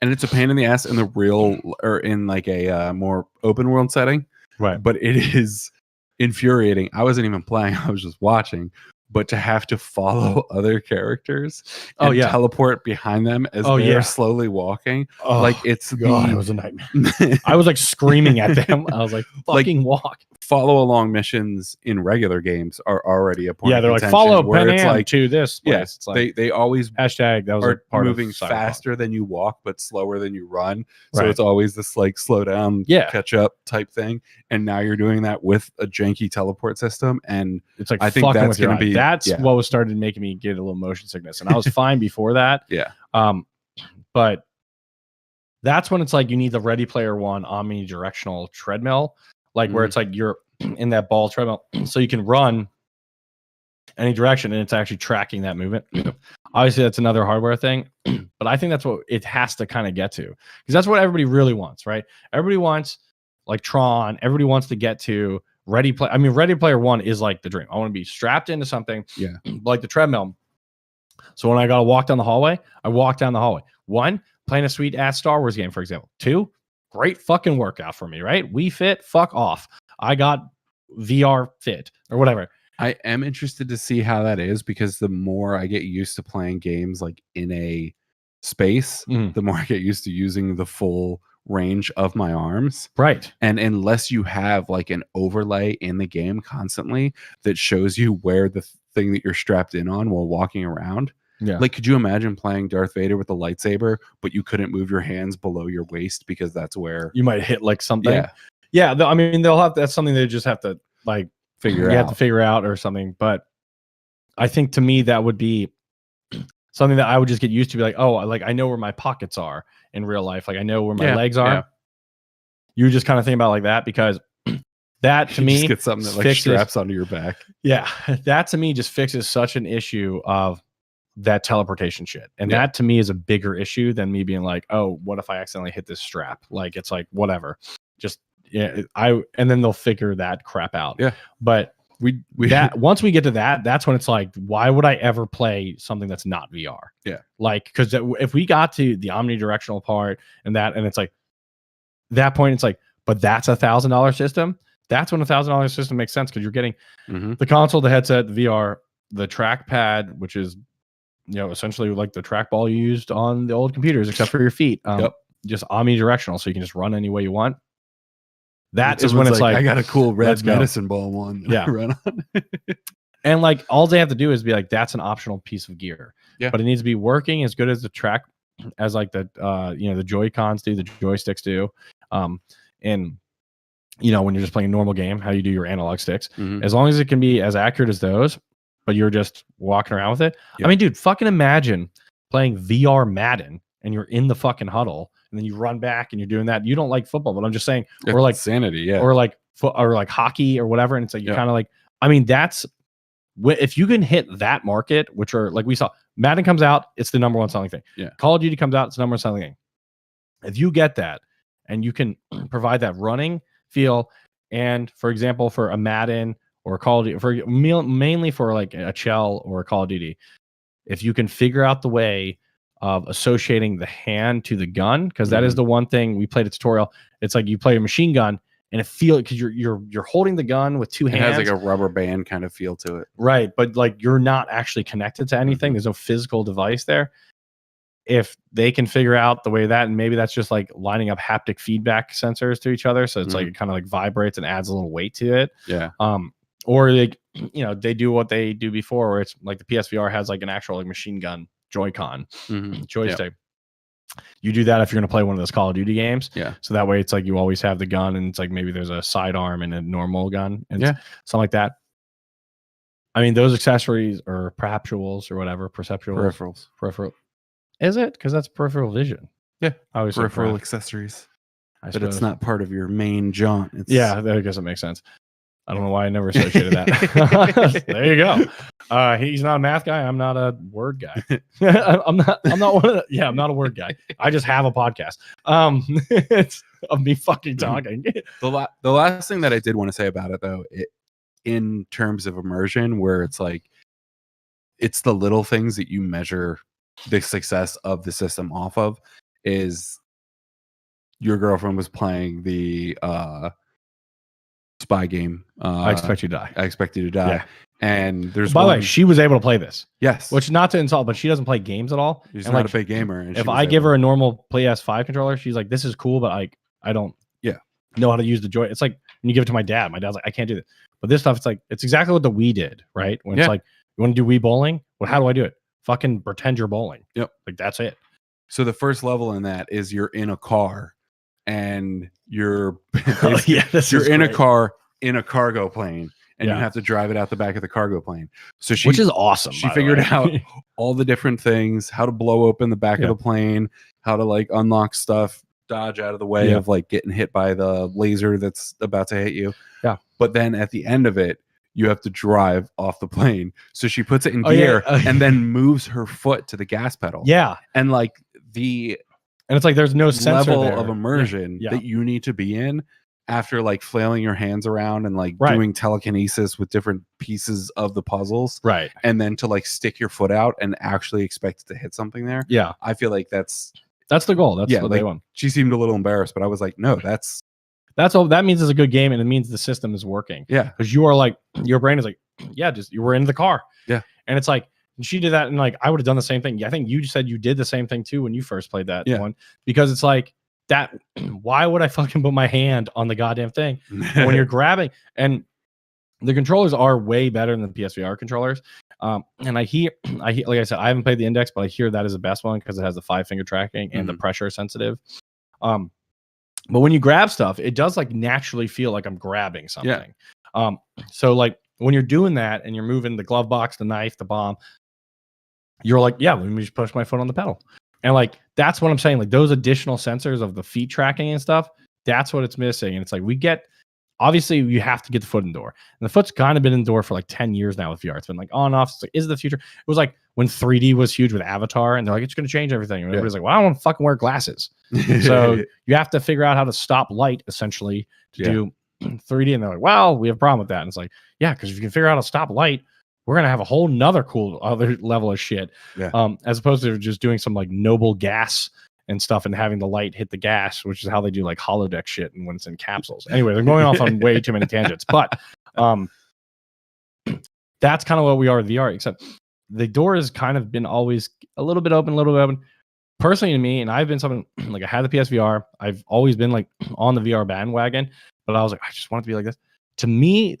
S2: And it's a pain in the ass in the real, or in like a more open world setting.
S1: Right.
S2: But it is infuriating. I wasn't even playing, I was just watching. But to have to follow other characters and teleport behind them as they're slowly walking, like it's
S1: it was a nightmare. I was like screaming at them. I was like, "Fucking walk!"
S2: Follow along missions in regular games are already a point.
S1: Yeah, they're like follow Pan to this place.
S2: Yeah, it's like they always
S1: hashtag that was
S2: are
S1: part
S2: moving
S1: of
S2: faster than you walk, but slower than you run. So it's always this like slow down, catch up type thing. And now you're doing that with a janky teleport system, and
S1: it's like
S2: I think that's going to be
S1: what was started making me get a little motion sickness, and I was fine before that.
S2: Yeah.
S1: But that's when it's like you need the Ready Player One omnidirectional treadmill, like where it's like you're in that ball treadmill, so you can run any direction, and it's actually tracking that movement. Obviously, that's another hardware thing, but I think that's what it has to kind of get to, because that's what everybody really wants, right? Everybody wants like Tron. Everybody wants to get to Ready Player One is like the dream. I want to be strapped into something, like the treadmill. So when I got to walk down the hallway, I walk down the hallway. 1, playing a sweet ass Star Wars game, for example. 2, great fucking workout for me, right? Wii Fit, fuck off. I got VR Fit or whatever.
S2: I am interested to see how that is, because the more I get used to playing games like in a space, the more I get used to using the full range of my arms.
S1: Right.
S2: And unless you have like an overlay in the game constantly that shows you where the thing that you're strapped in on while walking around. Yeah. Like, could you imagine playing Darth Vader with a lightsaber, but you couldn't move your hands below your waist because that's where
S1: you might hit like something? Yeah. I mean, that's something they just have to like
S2: figure
S1: out or something. But I think to me that would be something that I would just get used to, be like, oh, like I know where my pockets are in real life. Like I know where my legs are. Yeah. You just kind of think about it like that, because that to me
S2: just get something that like straps onto your back.
S1: Yeah. That to me just fixes such an issue of that teleportation shit. And that to me is a bigger issue than me being like, oh, what if I accidentally hit this strap? Like, it's like, whatever. Just, and then they'll figure that crap out.
S2: Yeah.
S1: But we that once we get to that, that's when it's like, why would I ever play something that's not VR?
S2: Yeah.
S1: Like, because if we got to the omnidirectional part and it's like, that point, it's like, but that's $1,000 system. That's when $1,000 system makes sense, because you're getting the console, the headset, the VR, the trackpad, which is, essentially like the trackball you used on the old computers, except for your feet. Just omnidirectional, so you can just run any way you want. That is when it's like,
S2: I got a cool red medicine ball one.
S1: Yeah.
S2: Run on.
S1: And like, all they have to do is be like, that's an optional piece of gear.
S2: Yeah.
S1: But it needs to be working as good as the track, as like the the Joy-Cons do, the joysticks do. And when you're just playing a normal game, how you do your analog sticks, as long as it can be as accurate as those, but you're just walking around with it. Yep. I mean, dude, fucking imagine playing VR Madden and you're in the fucking huddle, and then you run back and you're doing that. You don't like football, but I'm just saying, or like
S2: sanity,
S1: or like hockey or whatever. And it's like, you're kind of like, I mean, that's if you can hit that market, which are like, we saw Madden comes out, it's the number one selling thing.
S2: Yeah.
S1: Call of Duty comes out, it's the number one selling thing. If you get that and you can provide that running feel, and for example, for a Madden or a Call of Duty, mainly for like a Chell or a Call of Duty, if you can figure out the way of associating the hand to the gun, because that is the one thing we played a tutorial. It's like you play a machine gun and it feels, because you're holding the gun with two hands.
S2: It has like a rubber band kind of feel to it,
S1: right? But like you're not actually connected to anything. There's no physical device there. if they can figure out the way that, and maybe that's just like lining up haptic feedback sensors to each other, so it's like it kind of like vibrates and adds a little weight to it.
S2: Yeah.
S1: Or they, they do what they do before, where it's like the PSVR has like an actual like machine gun Joy-Con joystick. You do that if you're going to play one of those Call of Duty games.
S2: Yeah.
S1: So that way it's like you always have the gun, and it's like maybe there's a sidearm and a normal gun and something like that. I mean, those accessories or perceptuals or whatever, peripheral. Is it? Because that's peripheral vision.
S2: Yeah.
S1: I always
S2: peripheral accessories.
S1: But
S2: it's not part of your main jaunt. It's...
S1: Yeah, I guess it makes sense. I don't know why I never associated that. There you go. He's not a math guy. I'm not a word guy. I'm not one of the, I'm not a word guy. I just have a podcast. It's of me fucking talking.
S2: The last thing that I did want to say about it, though, in terms of immersion, where it's like, it's the little things that you measure the success of the system off of, is your girlfriend was playing the spy game.
S1: I Expect You to Die.
S2: I Expect You to Die. Yeah. And there's
S1: by the way, she was able to play this.
S2: Yes.
S1: Which, not to insult, but she doesn't play games at all.
S2: She's not a big gamer. And
S1: if I give her a normal PS5 controller, she's like, this is cool, but I don't know how to use the joy. It's like when you give it to my dad. My dad's like, I can't do this. But this stuff, it's like, it's exactly what the Wii did, right? When it's like, you want to do Wii bowling? Well, how do I do it? Fucking pretend you're bowling.
S2: Yep.
S1: Like, that's it.
S2: So the first level in that is you're in a car and you're
S1: you're
S2: in a car in a cargo plane, and you have to drive it out the back of the cargo plane. So
S1: which is awesome.
S2: She figured out all the different things, how to blow open the back of the plane, how to like unlock stuff, dodge out of the way of like getting hit by the laser that's about to hit you.
S1: Yeah.
S2: But then at the end of it, you have to drive off the plane. So she puts it in gear and then moves her foot to the gas pedal.
S1: Yeah.
S2: And like
S1: and it's like there's no
S2: level
S1: there.
S2: of immersion that you need to be in after like flailing your hands around and like doing telekinesis with different pieces of the puzzles.
S1: Right.
S2: And then to like stick your foot out and actually expect it to hit something there.
S1: Yeah.
S2: I feel like that's
S1: the goal. That's what they want.
S2: She seemed a little embarrassed, but I was like, no, that's
S1: all that means. Is a good game, and it means the system is working.
S2: Yeah.
S1: Because you are like, your brain is like, just you were in the car.
S2: Yeah.
S1: And it's like, she did that, and like I would have done the same thing. I think you said you did the same thing too when you first played that one. Because it's like that. Why would I fucking put my hand on the goddamn thing when you're grabbing? And the controllers are way better than the PSVR controllers. And I hear, like I said, I haven't played the Index, but I hear that is the best one because it has the 5-finger tracking and the pressure sensitive. But when you grab stuff, it does like naturally feel like I'm grabbing something. So like when you're doing that and you're moving the glove box, the knife, the bomb, you're like, let me just push my foot on the pedal. And like, that's what I'm saying. Like those additional sensors of the feet tracking and stuff, that's what it's missing. And it's like, obviously you have to get the foot in the door. And the foot's kind of been in the door for like 10 years now with VR. It's been like on and off. It's like, is it the future? It was like when 3D was huge with Avatar, and they're like, it's going to change everything. And everybody's like, well, I don't want to fucking wear glasses. So you have to figure out how to stop light essentially to do 3D. And they're like, well, we have a problem with that. And it's like, because if you can figure out how to stop light, we're going to have a whole nother cool other level of shit. As opposed to just doing some like noble gas and stuff and having the light hit the gas, which is how they do like holodeck shit and when it's in capsules. Anyway, they're going off on way too many tangents, but that's kind of what we are with VR, except the door has kind of been always a little bit open. Personally to me, and I've been something like, I had the PSVR. I've always been like on the VR bandwagon, but I was like, I just want it to be like this. To me,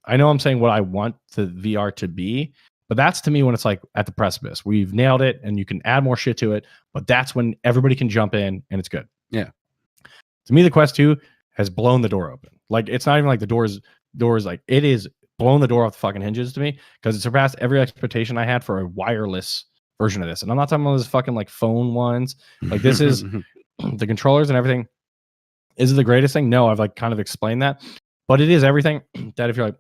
S1: I know I'm saying what I want the VR to be, but that's to me when it's like at the precipice. We've nailed it and you can add more shit to it, but that's when everybody can jump in and it's good.
S2: Yeah.
S1: To me, the Quest 2 has blown the door open. Like, it's not even like the doors like, it is blown the door off the fucking hinges to me because it surpassed every expectation I had for a wireless version of this. And I'm not talking about those fucking like phone ones. Like, this is the controllers and everything. Is it the greatest thing? No, I've like kind of explained that, but it is everything that if you're like,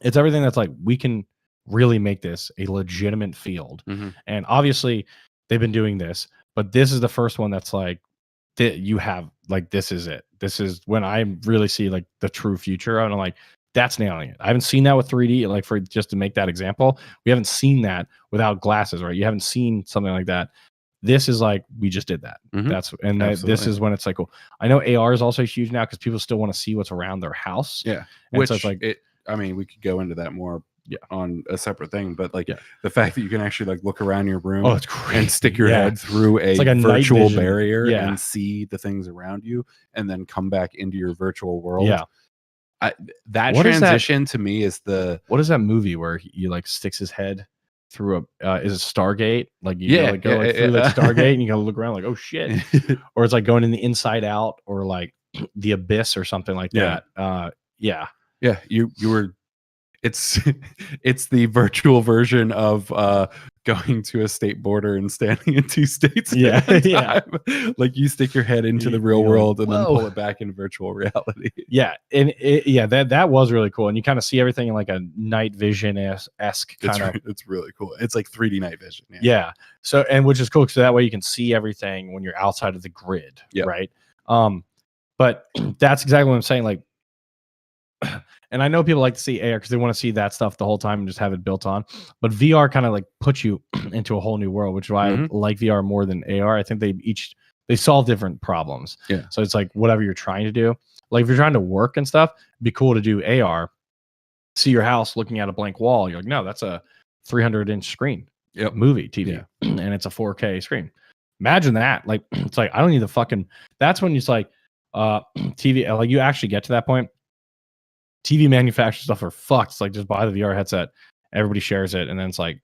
S1: it's everything that's like, we can really make this a legitimate field. And obviously they've been doing this, but this is the first one that's like, you have like, this is it. This is when I really see like the true future. And I'm like, that's nailing it. I haven't seen that with 3D, like for just to make that example, we haven't seen that without glasses, right? You haven't seen something like that. This is like, we just did that. This is when it's like, cool. I know AR is also huge now because people still want to see what's around their house.
S2: Yeah.
S1: And
S2: Which
S1: so it's like,
S2: I mean, we could go into that more on a separate thing, but like
S1: Yeah.
S2: the fact that you can actually like look around your room
S1: it's crazy.
S2: and stick your head through a
S1: like a night
S2: virtual
S1: vision.
S2: barrier and see the things around you, and then come back into your virtual world.
S1: Yeah.
S2: That
S1: What is that-
S2: transition to me is
S1: what is that movie where he like sticks his head through a is it Stargate? Like you go through like Stargate and you gotta look around like, oh shit. Or it's like going in the Inside Out or like the Abyss or something like that. Yeah.
S2: You were it's the virtual version of going to a state border and standing in two states at a time. Like you stick your head into the real world and then pull it back in virtual reality.
S1: Yeah, and that was really cool, and you kind of see everything in like a night vision esque kind of.
S2: It's really cool. It's like 3D night vision.
S1: Yeah. So and which is cool because that way you can see everything when you're outside of the grid, right? But that's exactly what I'm saying. Like, and I know people like to see AR because they want to see that stuff the whole time and just have it built on. But VR kind of like puts you into a whole new world, which is why I like VR more than AR. I think they solve different problems.
S2: Yeah.
S1: So it's like whatever you're trying to do. Like if you're trying to work and stuff, it'd be cool to do AR. See your house looking at a blank wall. You're like, no, that's a 300-inch screen. Movie TV, and it's a 4K screen. Imagine that. Like it's like I don't need the fucking. That's when it's like TV. Like you actually get to that point. TV manufacturers stuff are fucked. It's like just buy the VR headset, everybody shares it, and then it's like,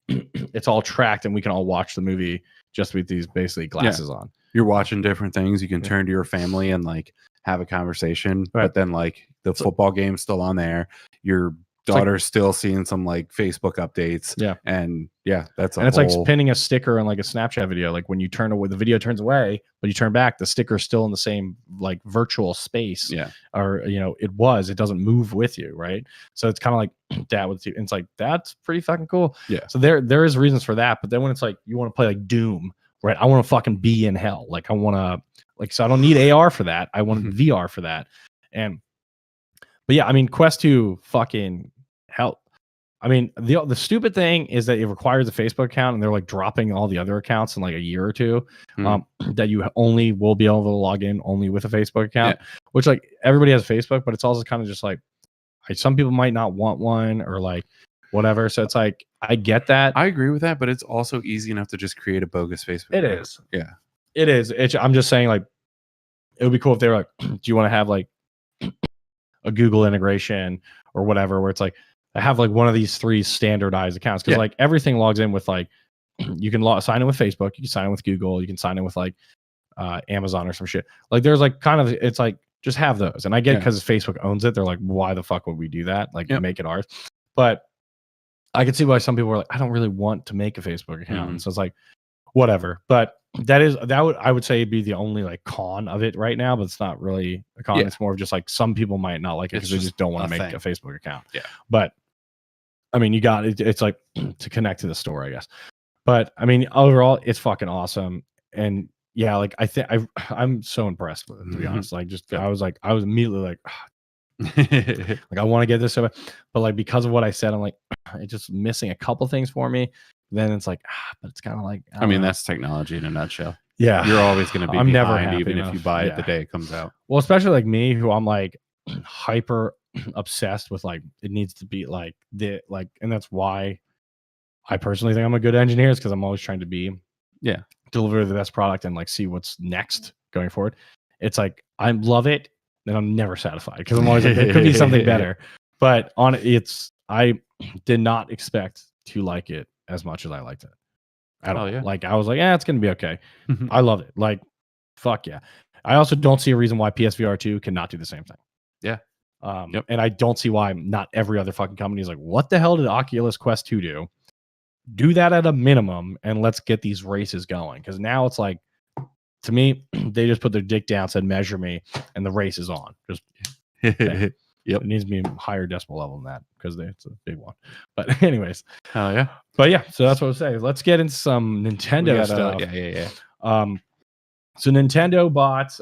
S1: it's all tracked, and we can all watch the movie just with these basically glasses on.
S2: You're watching different things. You can turn to your family and like have a conversation, but then like the football game's still on there. Your daughter's still seeing some like Facebook updates. And that's
S1: it's like pinning a sticker on like a Snapchat video. Like when you turn away, the video turns away, but you turn back, the sticker's still in the same like virtual space. Or it doesn't move with you, right? So it's kind of like that with you. It's like that's pretty fucking cool. So there is reasons for that, but then when it's like you want to play like Doom, right? I want to fucking be in hell. Like I want to so I don't need AR for that. I want VR for that. But yeah, I mean, Quest 2 fucking help. I mean, the stupid thing is that it requires a Facebook account, and they're like dropping all the other accounts in like a year or two. That you only will be able to log in only with a Facebook account, which like everybody has Facebook, but it's also kind of just like some people might not want one or like whatever. So it's like I get that.
S2: I agree with that, but it's also easy enough to just create a bogus Facebook
S1: account. Is. Yeah. It is. I'm just saying like it would be cool if they were like, do you want to have like a Google integration or whatever, where it's like I have like one of these 3 standardized accounts because like everything logs in with like you can sign in with Facebook, you can sign in with Google, you can sign in with like Amazon or some shit. Like there's like kind of it's like just have those, and I get because Facebook owns it. They're like, why the fuck would we do that? Like make it ours. But I can see why some people are like, I don't really want to make a Facebook account, so it's like whatever. But I would say it'd be the only like con of it right now, but it's not really a con. It's more of just like some people might not like it because they just don't want to make a Facebook account. But I mean, you got it. It's like to connect to the store, I guess. But I mean, overall, it's fucking awesome. And yeah, like I'm so impressed with it, to be honest. Like I was immediately like, like I want to get this, but like because of what I said, I'm like, it's just missing a couple things for me. Then it's like, but it's kind of like
S2: I mean, that's technology in a nutshell.
S1: Yeah,
S2: you're always going to be.
S1: I'm never
S2: behind,
S1: happy
S2: even
S1: enough.
S2: If you buy it the day it comes out.
S1: Well, especially like me, who I'm like hyper obsessed with. Like it needs to be like and that's why I personally think I'm a good engineer, is because I'm always trying to be deliver the best product and like see what's next going forward. It's like I love it, and I'm never satisfied because I'm always like there could be something better. But I did not expect to like it as much as I liked it at all. Like I was like, it's gonna be okay. I love it. Like, fuck yeah. I also don't see a reason why PSVR 2 cannot do the same thing. And I don't see why not every other fucking company is like, what the hell did Oculus Quest 2 do? Do that at a minimum, and let's get these races going. Because now it's like, to me, they just put their dick down, said measure me, and the race is on. Just it needs to be a higher decibel level than that because it's a big one. But anyways, But yeah, so that's what I was saying. Let's get into some Nintendo stuff. So Nintendo bought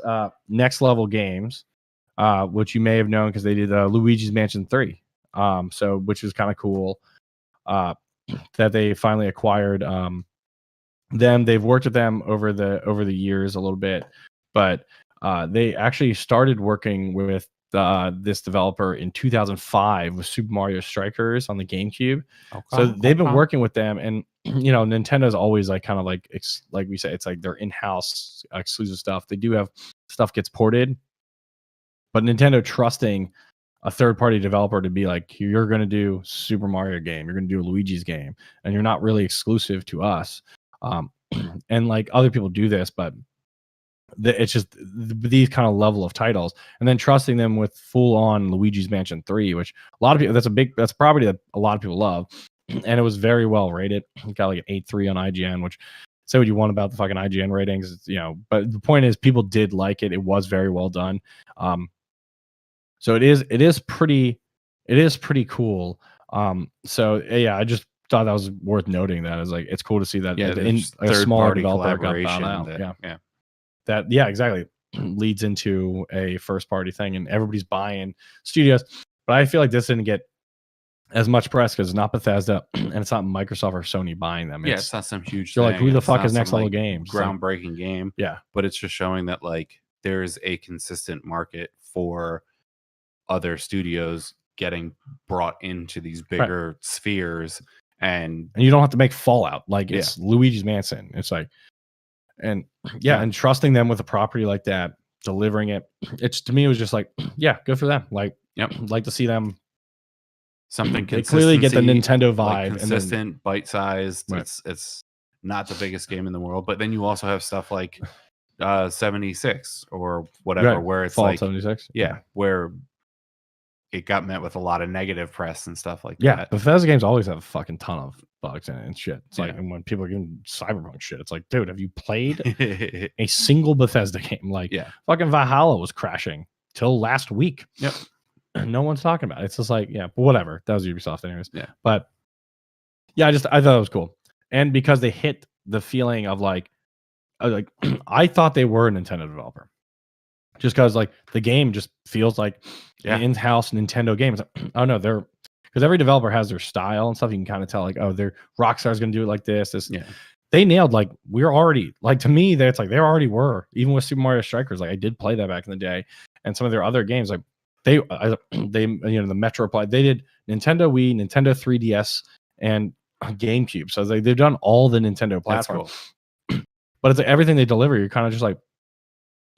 S1: Next Level Games, which you may have known because they did Luigi's Mansion 3. Which is kind of cool that they finally acquired them. They've worked with them over the years a little bit, but they actually started working with this developer in 2005 with Super Mario Strikers on the GameCube.
S2: Okay,
S1: So they've been working with them, and Nintendo's always like kind of like we say, it's like their in-house exclusive stuff. They do have stuff gets ported, but Nintendo trusting a third-party developer to be like, you're going to do Super Mario game, you're going to do a Luigi's game, and you're not really exclusive to us. And like other people do this, but it's just these kind of level of titles, and then trusting them with full-on Luigi's Mansion 3, which a lot of people, that's a property that a lot of people love, and it was very well rated. It got like an 8.3 on IGN, which say what you want about the fucking IGN ratings, but the point is people did like it. It was very well done. So it is pretty cool. So yeah, I just thought that was worth noting. That is like, it's cool to see that a smaller developer got bought out. Yeah, exactly. Leads into a first party thing, and everybody's buying studios. But I feel like this didn't get as much press because it's not Bethesda and it's not Microsoft or Sony buying them.
S2: It's not some huge
S1: thing. Like, who the fuck is Next Level
S2: like
S1: Games?
S2: Groundbreaking game.
S1: Yeah.
S2: But it's just showing that like there's a consistent market for other studios getting brought into these bigger spheres, and
S1: you don't have to make Fallout. Like, it's Luigi's Mansion. It's like, and and trusting them with a property like that, delivering it. It's, to me, it was just like, yeah, good for them. Like, like to see them
S2: something.
S1: They clearly get the Nintendo vibe,
S2: like consistent,
S1: and then
S2: bite-sized. It's not the biggest game in the world, but then you also have stuff like 76 or whatever, where it's
S1: Fallout
S2: like
S1: 76,
S2: where it got met with a lot of negative press and stuff like
S1: that.
S2: that.
S1: Bethesda games always have a fucking ton of bugs in it and shit. It's like, and when people are giving Cyberpunk shit, it's like, dude, have you played a single Bethesda game? Like, fucking Valhalla was crashing till last week. No one's talking about it. It's just like, but whatever. That was Ubisoft anyways. But I thought it was cool. And because they hit the feeling of like I thought they were a Nintendo developer. Just because like the game just feels like an in-house Nintendo game. It's like, oh no, they're, because every developer has their style and stuff. You can kind of tell like, oh, they're Rockstar's gonna do it like this. They nailed, like, we're already, like, to me, that's like they already were, even with Super Mario Strikers. Like, I did play that back in the day, and some of their other games, like they the Metro Play, they did Nintendo Wii, Nintendo 3DS, and GameCube. So they've done all the Nintendo platforms. Cool. But it's like everything they deliver, you're kind of just like,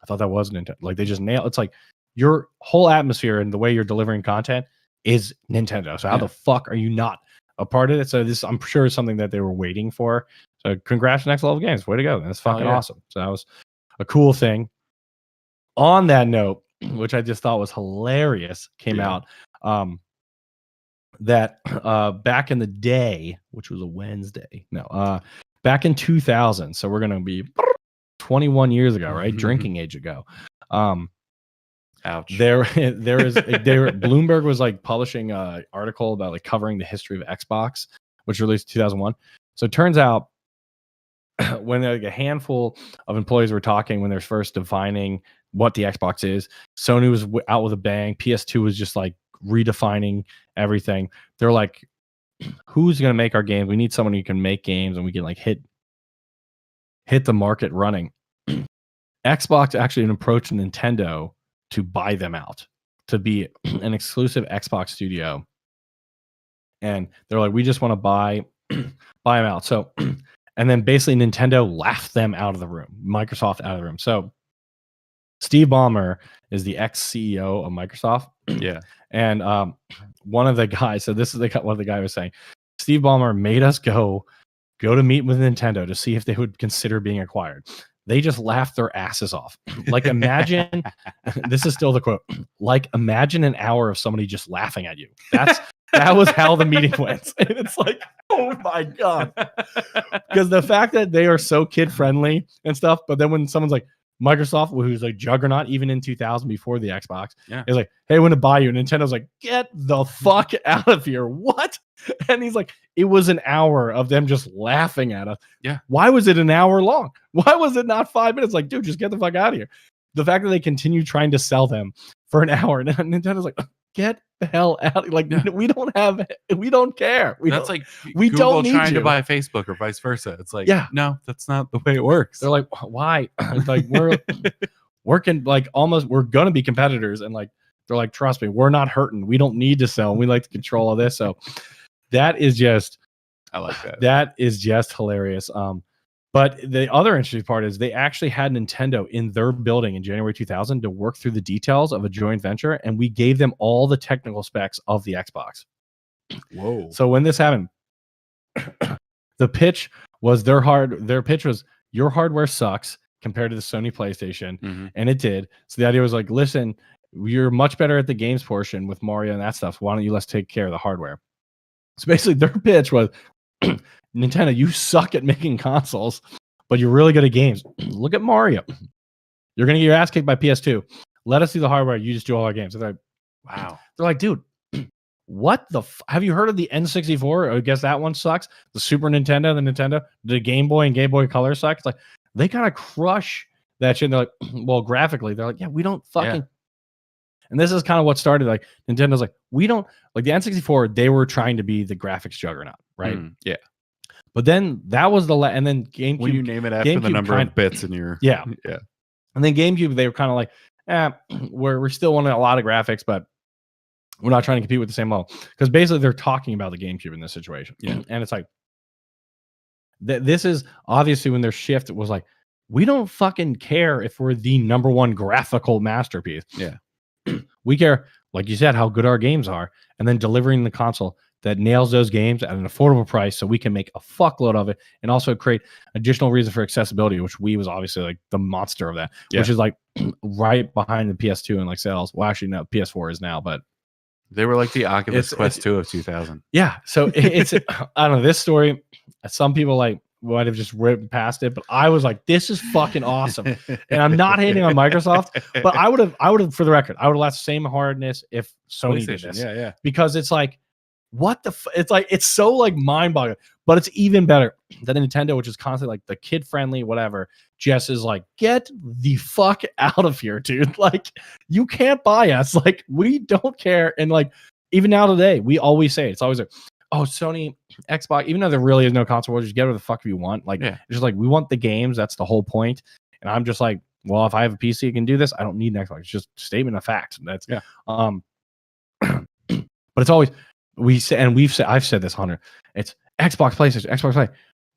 S1: I thought that was Nintendo. Like, they just nail. It's like your whole atmosphere and the way you're delivering content is Nintendo. So how the fuck are you not a part of it? So this, I'm sure, is something that they were waiting for. So congrats to Next Level Games. Way to go. That's fucking awesome. So that was a cool thing. On that note, which I just thought was hilarious, came out that back in the day, which was a Wednesday. No, back in 2000. So we're going to be 21 years ago, right? Drinking age ago.
S2: Ouch.
S1: There is Bloomberg was like publishing an article about like covering the history of Xbox, which released in 2001. So it turns out when like a handful of employees were talking when they're first defining what the Xbox is, Sony was out with a bang. PS2 was just like redefining everything. They're like, who's going to make our games? We need someone who can make games and we can like hit the market running. Xbox actually approached Nintendo to buy them out, to be an exclusive Xbox studio. And they're like, we just want to buy them out. So, and then basically Nintendo laughed them out of the room, Microsoft out of the room. So Steve Ballmer is the ex-CEO of Microsoft.
S2: Yeah.
S1: And one of the guys, so this is what the guy was saying, Steve Ballmer made us go to meet with Nintendo to see if they would consider being acquired. They just laughed their asses off. Like, imagine, this is still the quote, like, imagine an hour of somebody just laughing at you. That was how the meeting went. And it's like, oh my God. Because the fact that they are so kid-friendly and stuff, but then when someone's like, Microsoft, who's like juggernaut even in 2000 before the Xbox, is like, hey, I want to buy you. And Nintendo's like, get the fuck out of here. What? And he's like, it was an hour of them just laughing at us.
S2: Yeah.
S1: Why was it an hour long? Why was it not 5 minutes? Like, dude, just get the fuck out of here. The fact that they continue trying to sell them for an hour, and Nintendo's like, get the hell out. Like, we don't care.
S2: That's like we Google don't need trying to buy Facebook or vice versa. It's like, no, that's not the way it works.
S1: They're like, why? It's like, we're working like almost, we're gonna be competitors, and like They're like, trust me, we're not hurting. We don't need to sell. We like to control all this. So that is just,
S2: I like that.
S1: That is just hilarious. But the other interesting part is they actually had Nintendo in their building in January 2000 to work through the details of a joint venture, and we gave them all the technical specs of the Xbox.
S2: Whoa.
S1: So when this happened, the pitch was their pitch was your hardware sucks compared to the Sony PlayStation, and it did. So the idea was like, listen, you're much better at the games portion with Mario and that stuff. Why don't you let's take care of the hardware? So basically their pitch was, Nintendo, you suck at making consoles, but you're really good at games. Look at Mario. You're going to get your ass kicked by PS2. Let us do the hardware. You just do all our games. They're like,
S2: wow.
S1: They're like, dude, what the have you heard of the N64? I guess that one sucks. The Super Nintendo, the Game Boy and Game Boy Color sucks. It's like, they kind of crush that shit. And they're like, well, graphically, they're like, yeah, we don't fucking. Yeah. And this is kind of what started. Like, Nintendo's like, we don't, like the N64, they were trying to be the graphics juggernaut, right?
S2: Yeah.
S1: But then that was and then GameCube.
S2: When you name it after
S1: GameCube
S2: the number of bits in your.
S1: Yeah.
S2: Yeah.
S1: And then GameCube, they were kind of like, we're still wanting a lot of graphics, but we're not trying to compete with the same level. Because basically they're talking about the GameCube in this situation.
S2: Yeah.
S1: And it's like, this is obviously when their shift was like, we don't fucking care if we're the number one graphical masterpiece.
S2: Yeah.
S1: We care, like you said, how good our games are, and then delivering the console that nails those games at an affordable price so we can make a fuckload of it and also create additional reason for accessibility, which Wii was obviously like the monster of that, which is like right behind the PS2 and like sales. Well, actually, no, PS4 is now, but
S2: they were like the Oculus Quest 2 of 2000.
S1: Yeah. So it's, I don't know, this story, some people like might have just ripped past it, but I was like, this is fucking awesome. And I'm not hating on Microsoft, but I would have, for the record, I would have left the same hardness if Sony did this.
S2: Yeah.
S1: Because it's like, what the it's like, it's so like mind-boggling, but it's even better than Nintendo, which is constantly like the kid-friendly whatever. Jess is like, get the fuck out of here, dude. Like, you can't buy us. Like, we don't care. And like, even now today, we always say it's always like, oh, Sony, Xbox, even though there really is no console, just get whatever the fuck you want. Like, it's just like, we want the games. That's the whole point. And I'm just like, well, if I have a PC that can do this, I don't need an Xbox. It's just a statement of fact. That's but it's always, I've said this, Hunter. It's Xbox, PlayStation, Xbox, Play.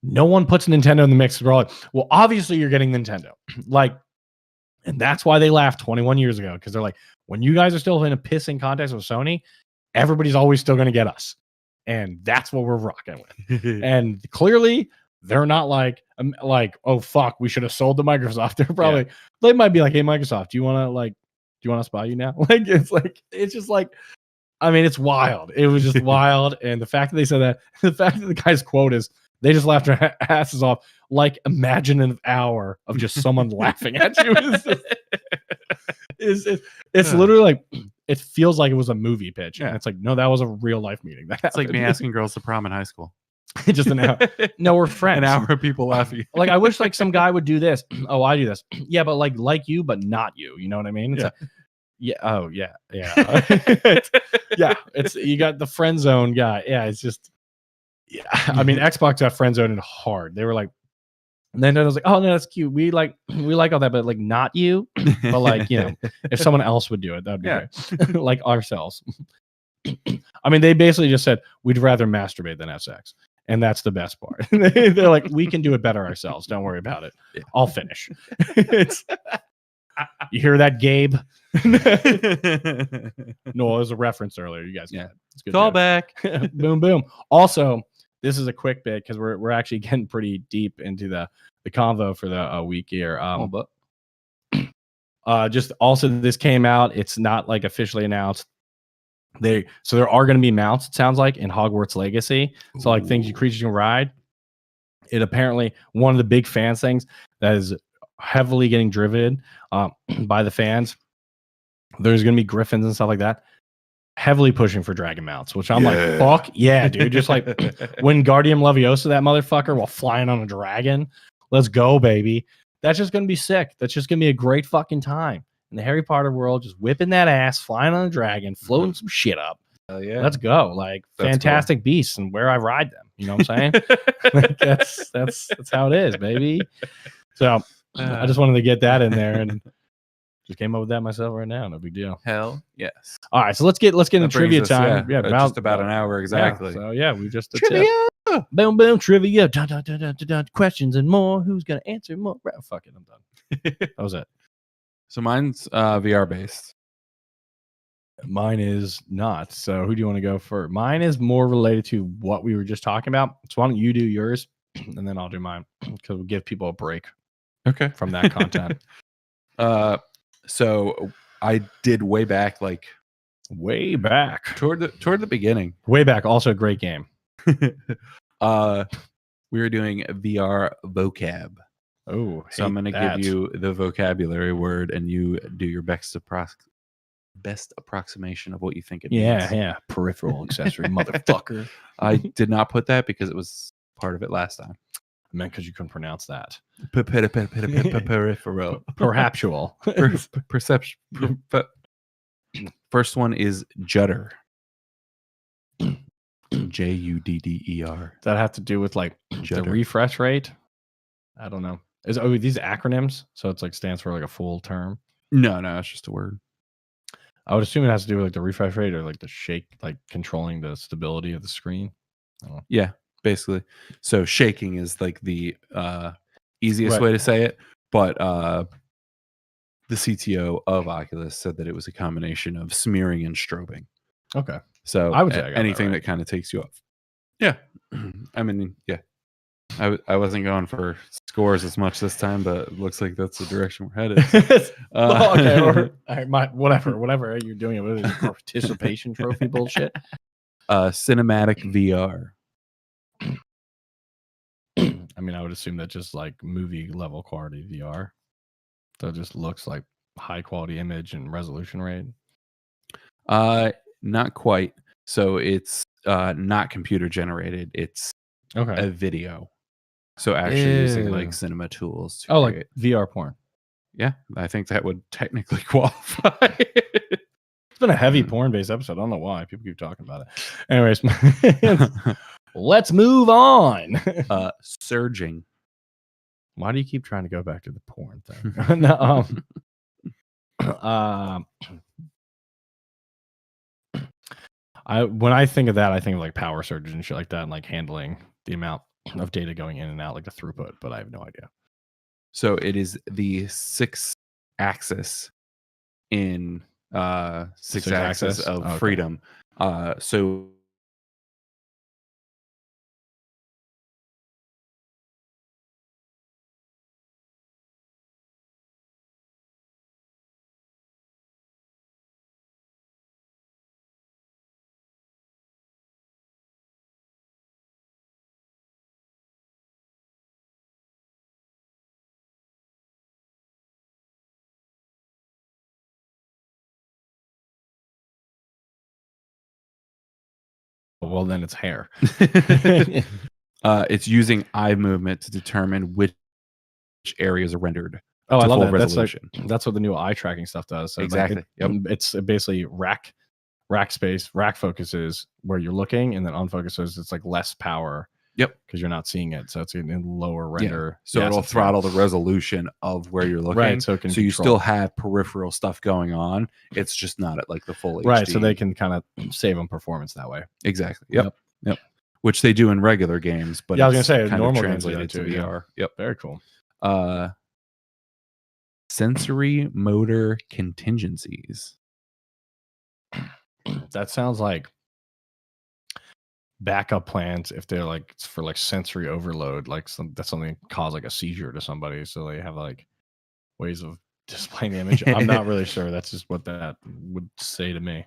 S1: No one puts Nintendo in the mix. We're all like, well, obviously you're getting Nintendo. Like, and that's why they laughed 21 years ago. Because they're like, when you guys are still in a pissing contest with Sony, everybody's always still going to get us. And that's what we're rocking with. And clearly they're not like, oh fuck, we should have sold to Microsoft. They're probably, they might be like, hey, Microsoft, do you want us to buy you now? It's just like, I mean, it's wild. It was just wild. And the fact that they said that, the fact that the guy's quote is, they just laughed their asses off. Like, imagine an hour of just someone laughing at you. It's literally like, it feels like it was a movie pitch. And it's like, no, that was a real life meeting.
S2: It's like me asking girls to prom in high school.
S1: Just an hour. No, we're friends.
S2: An hour of people laughing.
S1: Like, I wish like some guy would do this. Oh, I do this. Yeah, but like you, but not you. You know what I mean? It's like, yeah. Oh, yeah. It's you got the friend zone guy. Yeah, it's just. Yeah, I mean, Xbox got friend zoned hard. They were like, and then I was like, oh no, that's cute. We like all that, but like not you. But like, you know, if someone else would do it, that'd be great. Like ourselves. I mean, they basically just said we'd rather masturbate than have sex. And that's the best part. They're like, we can do it better ourselves. Don't worry about it. I'll finish. You hear that, Gabe? No, it was a reference earlier. You guys got it. It's good.
S2: Call back.
S1: Boom, boom. Also, this is a quick bit because we're actually getting pretty deep into the convo for the week here. Just also, this came out. It's not like officially announced. So there are going to be mounts, it sounds like, in Hogwarts Legacy. So like things creatures can ride. It apparently one of the big fans things that is heavily getting driven by the fans. There's going to be griffins and stuff like that. Heavily pushing for dragon mounts, which I'm like, fuck yeah, dude. Just like when Guardian Leviosa, that motherfucker, while flying on a dragon. Let's go, baby. That's just going to be sick. That's just going to be a great fucking time. In the Harry Potter world, just whipping that ass, flying on a dragon, floating some shit up.
S2: Hell yeah.
S1: Let's go. Like, that's fantastic beasts and where I ride them. You know what I'm saying? Like, that's how it is, baby. So I just wanted to get that in there. And Just came up with that myself right now. No big deal.
S2: Hell yes.
S1: All right, so let's get into
S2: That
S1: trivia
S2: brings us,
S1: time.
S2: just about an hour exactly.
S1: So yeah, we just
S2: Trivia.
S1: Boom boom trivia. Dun, dun, dun, dun, dun, dun. Questions and more. Who's gonna answer more? Fuck it, I'm done. That was it.
S2: So mine's VR based.
S1: Mine is not. So who do you want to go for? Mine is more related to what we were just talking about. So why don't you do yours, and then I'll do mine because we'll give people a break.
S2: Okay.
S1: From that content.
S2: So I did way back, like
S1: way back
S2: toward the beginning.
S1: Way back. Also a great game.
S2: We were doing VR vocab.
S1: Oh,
S2: so I'm going to give you the vocabulary word, and you do your best approximation of what you think it means.
S1: Yeah. Peripheral accessory, motherfucker.
S2: I did not put that because it was part of it last time.
S1: I meant because you couldn't pronounce that.
S2: Peripheral.
S1: Perhaptual.
S2: Perception. First one is judder. Judder.
S1: Does that have to do with like the refresh rate? I don't know. These acronyms? So it's like stands for like a full term?
S2: No, it's just a word.
S1: I would assume it has to do with like the refresh rate or like the shake, like controlling the stability of the screen.
S2: Yeah, basically. So shaking is like the easiest way to say it, but the CTO of Oculus said that it was a combination of smearing and strobing.
S1: Okay.
S2: So
S1: I would say
S2: anything that kind of takes you off. Yeah. I mean, yeah. I wasn't going for scores as much this time, but it looks like that's the direction we're headed.
S1: Okay, whatever you're doing it with, participation trophy bullshit.
S2: Cinematic VR.
S1: I mean, I would assume that just like movie level quality VR. So it just looks like high quality image and resolution rate.
S2: Not quite. So it's not computer generated. It's a video. So actually using like cinema tools to create.
S1: Like VR porn.
S2: Yeah, I think that would technically qualify.
S1: It's been a heavy porn based episode. I don't know why people keep talking about it. Anyways, let's move on.
S2: Surging.
S1: Why do you keep trying to go back to the porn thing? No, when I think of that, I think of like power surges and shit like that, and like handling the amount of data going in and out, like the throughput. But I have no idea.
S2: So it is the 6-axis in 6-axis of freedom. So
S1: well, then it's hair.
S2: It's using eye movement to determine which areas are rendered.
S1: Oh, I love that. That's what the new eye tracking stuff does. So
S2: exactly.
S1: It's basically rack space, rack focuses where you're looking, and then unfocuses. It's like less power.
S2: Yep.
S1: Because you're not seeing it, so it's in lower render.
S2: Yeah. So it'll throttle the resolution of where you're looking.
S1: Right. So
S2: you still have peripheral stuff going on. It's just not at like the full HD.
S1: Right. So they can kind of save on performance that way.
S2: Exactly. Yep. Which they do in regular games, but
S1: I was gonna say
S2: normal translated to VR. Yep.
S1: Very cool.
S2: Sensory motor contingencies.
S1: That sounds like backup plans if they're like for like sensory overload, like that's something that cause like a seizure to somebody, so they have like ways of displaying the image. I'm not really sure. That's just what that would say to me.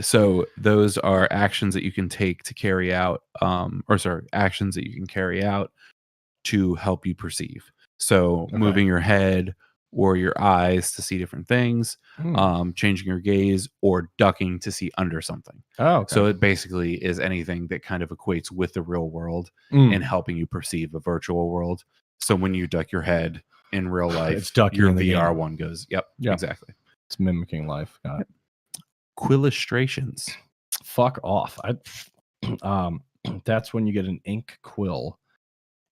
S2: So those are actions that you can take to carry out, actions that you can carry out to help you perceive. So moving your head or your eyes to see different things, changing your gaze, or ducking to see under something.
S1: Oh, okay.
S2: So it basically is anything that kind of equates with the real world and helping you perceive a virtual world. So when you duck your head in real life,
S1: it's ducking
S2: your
S1: in the
S2: VR
S1: game.
S2: one goes, yep, exactly.
S1: It's mimicking life. Got it.
S2: Quillustrations.
S1: Fuck off. That's when you get an ink quill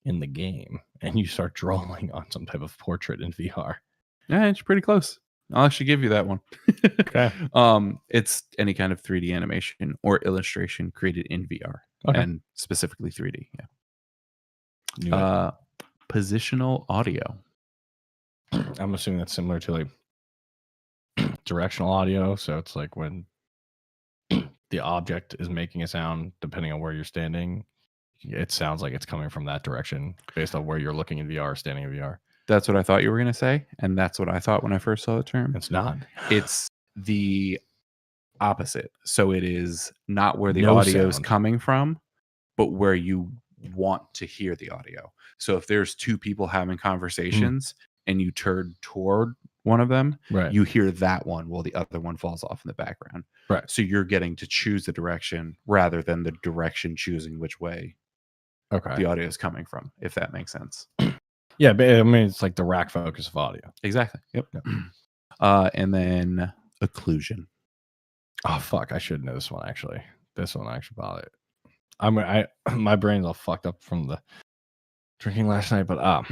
S1: in the game and you start drawing on some type of portrait in VR.
S2: Yeah, it's pretty close. I'll actually give you that one.
S1: Okay.
S2: It's any kind of 3D animation or illustration created in VR, and specifically 3D. Yeah. Positional audio.
S1: I'm assuming that's similar to like directional audio. So it's like when the object is making a sound, depending on where you're standing, it sounds like it's coming from that direction based on where you're looking in VR, standing in VR.
S2: That's what I thought you were going to say. And that's what I thought when I first saw the term.
S1: It's not.
S2: It's the opposite. So it is not where the
S1: No
S2: audio is
S1: sound.
S2: coming from, but where you want to hear the audio. So if there's two people having conversations and you turn toward one of them,
S1: Right.
S2: you hear that one while the other one falls off in the background.
S1: Right.
S2: So you're getting to choose the direction rather than the direction choosing which way the audio is coming from, if that makes sense.
S1: Yeah, but I mean, it's like the rack focus of audio.
S2: Exactly. Yep. And then occlusion.
S1: Oh fuck! I should know this one actually. This one actually bothered. My brain's all fucked up from the drinking last night. But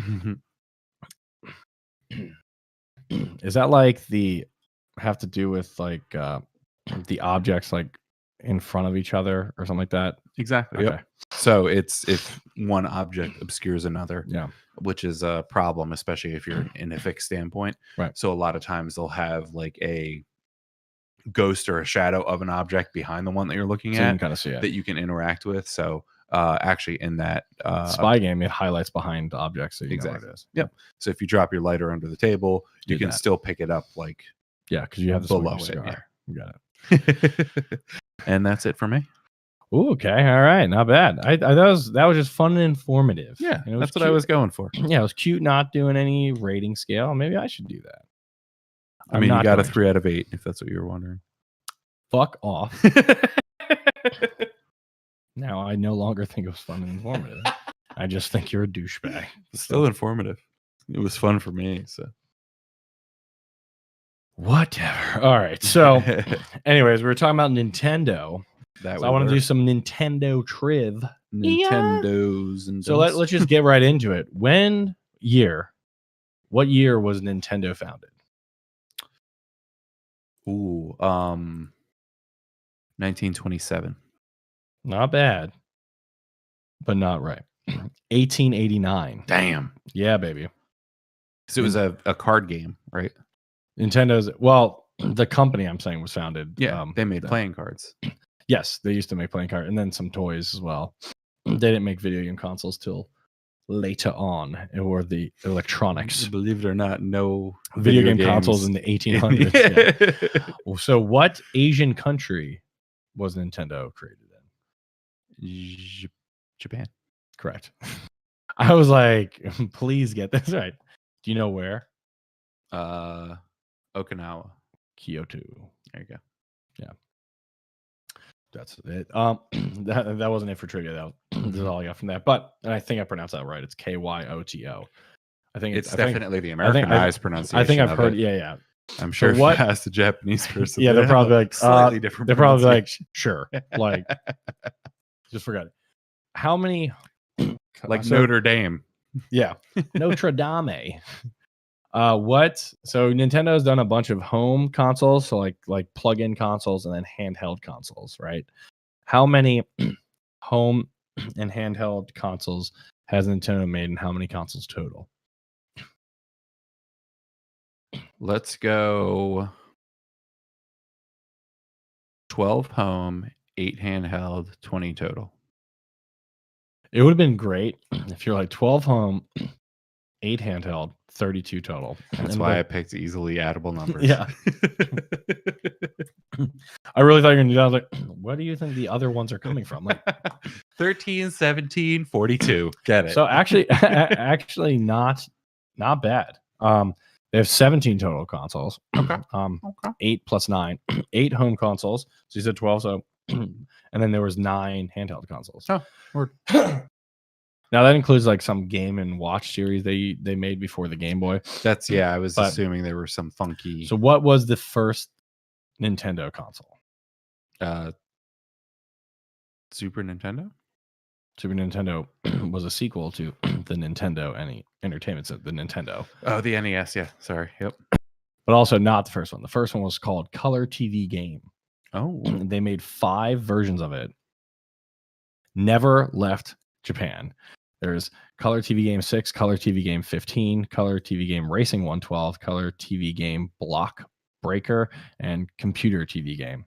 S1: is that like have to do with like the objects like in front of each other or something like that?
S2: Exactly.
S1: Okay.
S2: Yep. So it's if one object obscures another, which is a problem, especially if you're in a fixed standpoint.
S1: Right.
S2: So a lot of times they'll have like a ghost or a shadow of an object behind the one that you're looking
S1: So you
S2: at
S1: can kind of see it.
S2: that you can interact with. So actually in that
S1: Spy game, it highlights behind objects so you know where it is.
S2: Yep. So if you drop your lighter under the table, you can still pick it up like
S1: because you have the
S2: below
S1: it.
S2: Yeah.
S1: You got it.
S2: And that's it for me.
S1: Ooh, okay, all right, not bad. I that was just fun and informative.
S2: Yeah,
S1: and
S2: that's what I was going for.
S1: Yeah, it was cute. Not doing any rating scale. Maybe I should do that.
S2: I mean, you got a 3 out of 8 if that's what you were wondering.
S1: Fuck off. Now I no longer think it was fun and informative. I just think you're a douchebag.
S2: It's still informative. It was fun for me. So
S1: whatever. All right. So, anyways, we were talking about Nintendo.
S2: So
S1: I want to do some Nintendo triv.
S2: Nintendos and
S1: so let's just get right into it. What year was Nintendo founded?
S2: Ooh, 1927.
S1: Not bad, but not right. 1889.
S2: Damn.
S1: Yeah, baby.
S2: So it was a card game, right?
S1: Nintendo's, the company I'm saying was founded.
S2: Yeah, they made playing cards.
S1: Yes, they used to make playing cards and then some toys as well. They didn't make video game consoles till later on, or the electronics.
S2: Believe it or not, no
S1: video game consoles in the 1800s. Yeah. So what Asian country was Nintendo created
S2: in? Japan.
S1: Correct. I was like, please get this right. Do you know where?
S2: Okinawa.
S1: Kyoto.
S2: There you go.
S1: Yeah. That's it. That wasn't it for trivia though. This is all I got from that. But I think I pronounced that right. It's Kyoto. I think
S2: it's definitely the Americanized pronunciation.
S1: I think I've heard. Yeah.
S2: I'm sure if you ask the Japanese person.
S1: Yeah, they're probably like
S2: slightly different.
S1: They're probably like, sure, like just forgot it. How many?
S2: Like Notre Dame.
S1: Yeah, Notre Dame. What? So Nintendo's done a bunch of home consoles, so like plug-in consoles and then handheld consoles, right? How many home and handheld consoles has Nintendo made, and how many consoles total?
S2: Let's go 12 home, 8 handheld, 20 total.
S1: It would have been great if you're like 12 home, 8 handheld, 32 total.
S2: That's why I picked easily addable numbers.
S1: Yeah. I really thought you were going to do that. I was like, where do you think the other ones are coming from? Like
S2: 13, 17, 42. Get it.
S1: So actually not bad. They have 17 total consoles.
S2: Okay.
S1: 8 plus 9. 8 home consoles. So you said 12, so and then there was 9 handheld consoles.
S2: Oh, word.
S1: Now that includes like some Game and Watch series they made before the Game Boy.
S2: That's I was assuming there were some funky.
S1: So what was the first Nintendo console?
S2: Super Nintendo?
S1: Super Nintendo was a sequel to the Nintendo Entertainment System, the Nintendo.
S2: Oh, the NES, yeah. Sorry. Yep.
S1: but also not the first one. The first one was called Color TV Game.
S2: Oh,
S1: They made 5 versions of it. Never left Japan. There's Color TV Game 6, Color TV Game 15, Color TV Game Racing 112, Color TV Game Block Breaker, and Computer TV Game.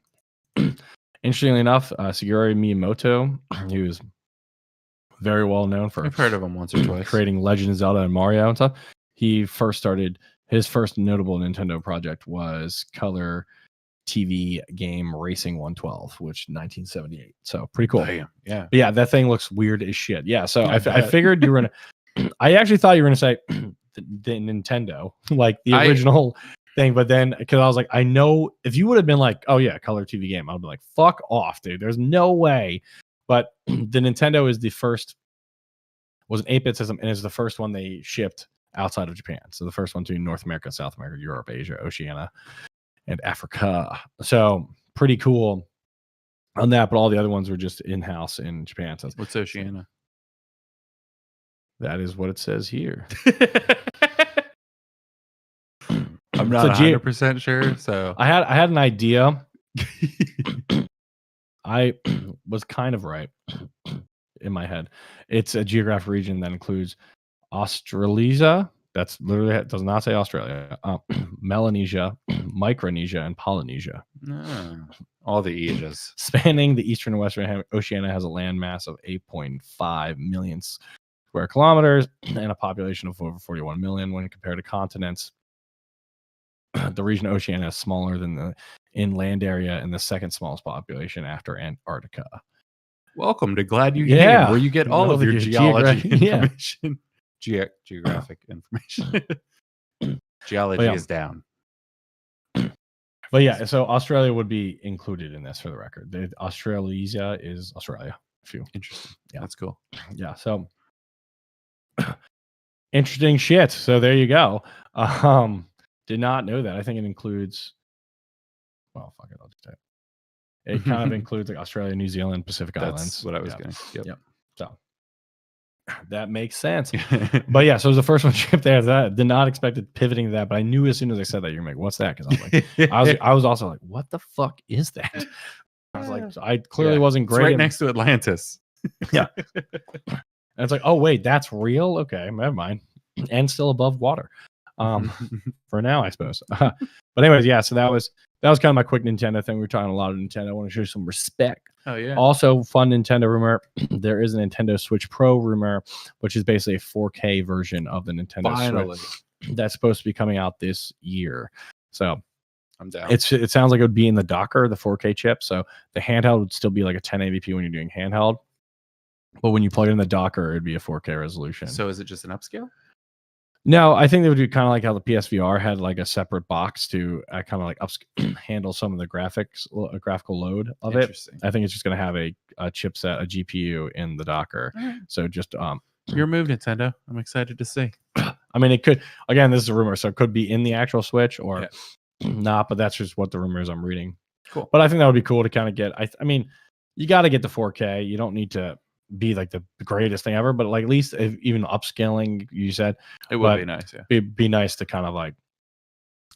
S1: Interestingly enough, Shigeru Miyamoto, who's very well known for
S2: I've heard of him once or twice.
S1: creating Legend of Zelda and Mario and stuff. He first started his first notable Nintendo project was Color TV Game Racing 112, which 1978. So pretty cool.
S2: Damn. Yeah.
S1: But yeah, that thing looks weird as shit. Yeah, so
S2: I
S1: I
S2: bet.
S1: figured you were gonna. I actually thought you were gonna say the Nintendo, like the original thing, but then because I was like, I know if you would have been like, oh yeah, Color TV Game, I'd be like, fuck off, dude. There's no way. But the Nintendo is the first, was an 8-bit system, and is the first one they shipped outside of Japan. So the first one to North America, South America, Europe, Asia, Oceania, and Africa. So pretty cool on that. But all the other ones were just in-house in Japan. So
S2: What's Oceania?
S1: that is what it says here.
S2: I'm not 100% sure. So
S1: I had an idea. I was kind of right in my head. It's a geographic region that includes Australasia. That's literally does not say Australia. Melanesia, Micronesia, and Polynesia.
S2: All the Asias.
S1: Spanning the eastern and western Oceania has a land mass of 8.5 million square kilometers and a population of over 41 million. When compared to continents, the region of Oceania is smaller than the inland area and the second smallest population after Antarctica.
S2: Welcome to Glad You Game, where you get all of your geology information. Geographic information. Geology is down.
S1: But yeah, so Australia would be included in this for the record. Australasia is Australia.
S2: Interesting.
S1: Yeah,
S2: that's cool.
S1: Yeah, so interesting shit. So there you go. Did not know that. I think it includes. Well, fuck it, I'll just say it. It kind of includes like Australia, New Zealand, Pacific Islands.
S2: That's what I was going to.
S1: Yep. So that makes sense. But yeah, so it was the first one shipped there. That did not expect it pivoting to that, but I knew as soon as I said that, you're like, what's that? Because I was like, I was also like, what the fuck is that? I was like, I clearly wasn't great.
S2: It's right next to Atlantis.
S1: Yeah. And it's like, oh wait, that's real? Okay, never mind. And still above water. For now, I suppose. But anyways, yeah, so that was kind of my quick Nintendo thing. We were talking a lot of Nintendo. I want to show you some respect.
S2: Oh yeah.
S1: Also, fun Nintendo rumor. There is a Nintendo Switch Pro rumor, which is basically a 4K version of the Nintendo Switch that's supposed to be coming out this year. So
S2: I'm down.
S1: It sounds like it would be in the docker, the 4K chip. So the handheld would still be like a 1080p when you're doing handheld. But when you plug it in the docker, it'd be a 4K resolution.
S2: So is it just an upscale?
S1: No, I think they would do kind of like how the PSVR had like a separate box to kind of like handle some of the graphical load of it. I think it's just going to have a chipset, a GPU in the docker.
S2: Right.
S1: So just
S2: your move, Nintendo. I'm excited to see.
S1: I mean, it could. Again, this is a rumor, so it could be in the actual Switch or not. But that's just what the rumors I'm reading.
S2: Cool.
S1: But I think that would be cool to kind of get. I mean, you got to get the 4K. You don't need to be like the greatest thing ever, but like at least even upscaling, you said
S2: it would be nice. Yeah,
S1: it'd be nice to kind of like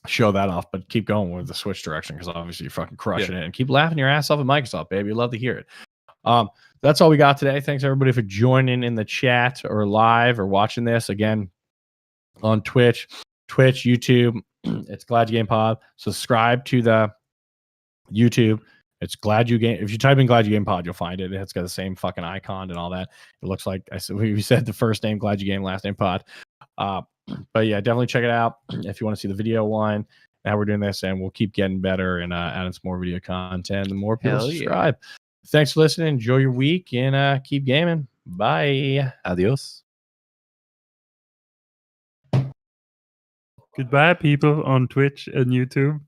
S1: show that off, but keep going with the Switch direction because obviously you're fucking crushing it and keep laughing your ass off at Microsoft, baby. Love to hear it. That's all we got today. Thanks everybody for joining in the chat or live or watching this again on Twitch, YouTube. It's Glad You Game Pod. Subscribe to the YouTube. It's Glad You Game. If you type in Glad You Game Pod, you'll find it. It's got the same fucking icon and all that. It looks like we said the first name Glad You Game, last name Pod. But yeah, definitely check it out if you want to see the video one. Now we're doing this, and we'll keep getting better and adding some more video content. The more people subscribe. Thanks for listening. Enjoy your week and keep gaming. Bye.
S2: Adios.
S3: Goodbye, people on Twitch and YouTube.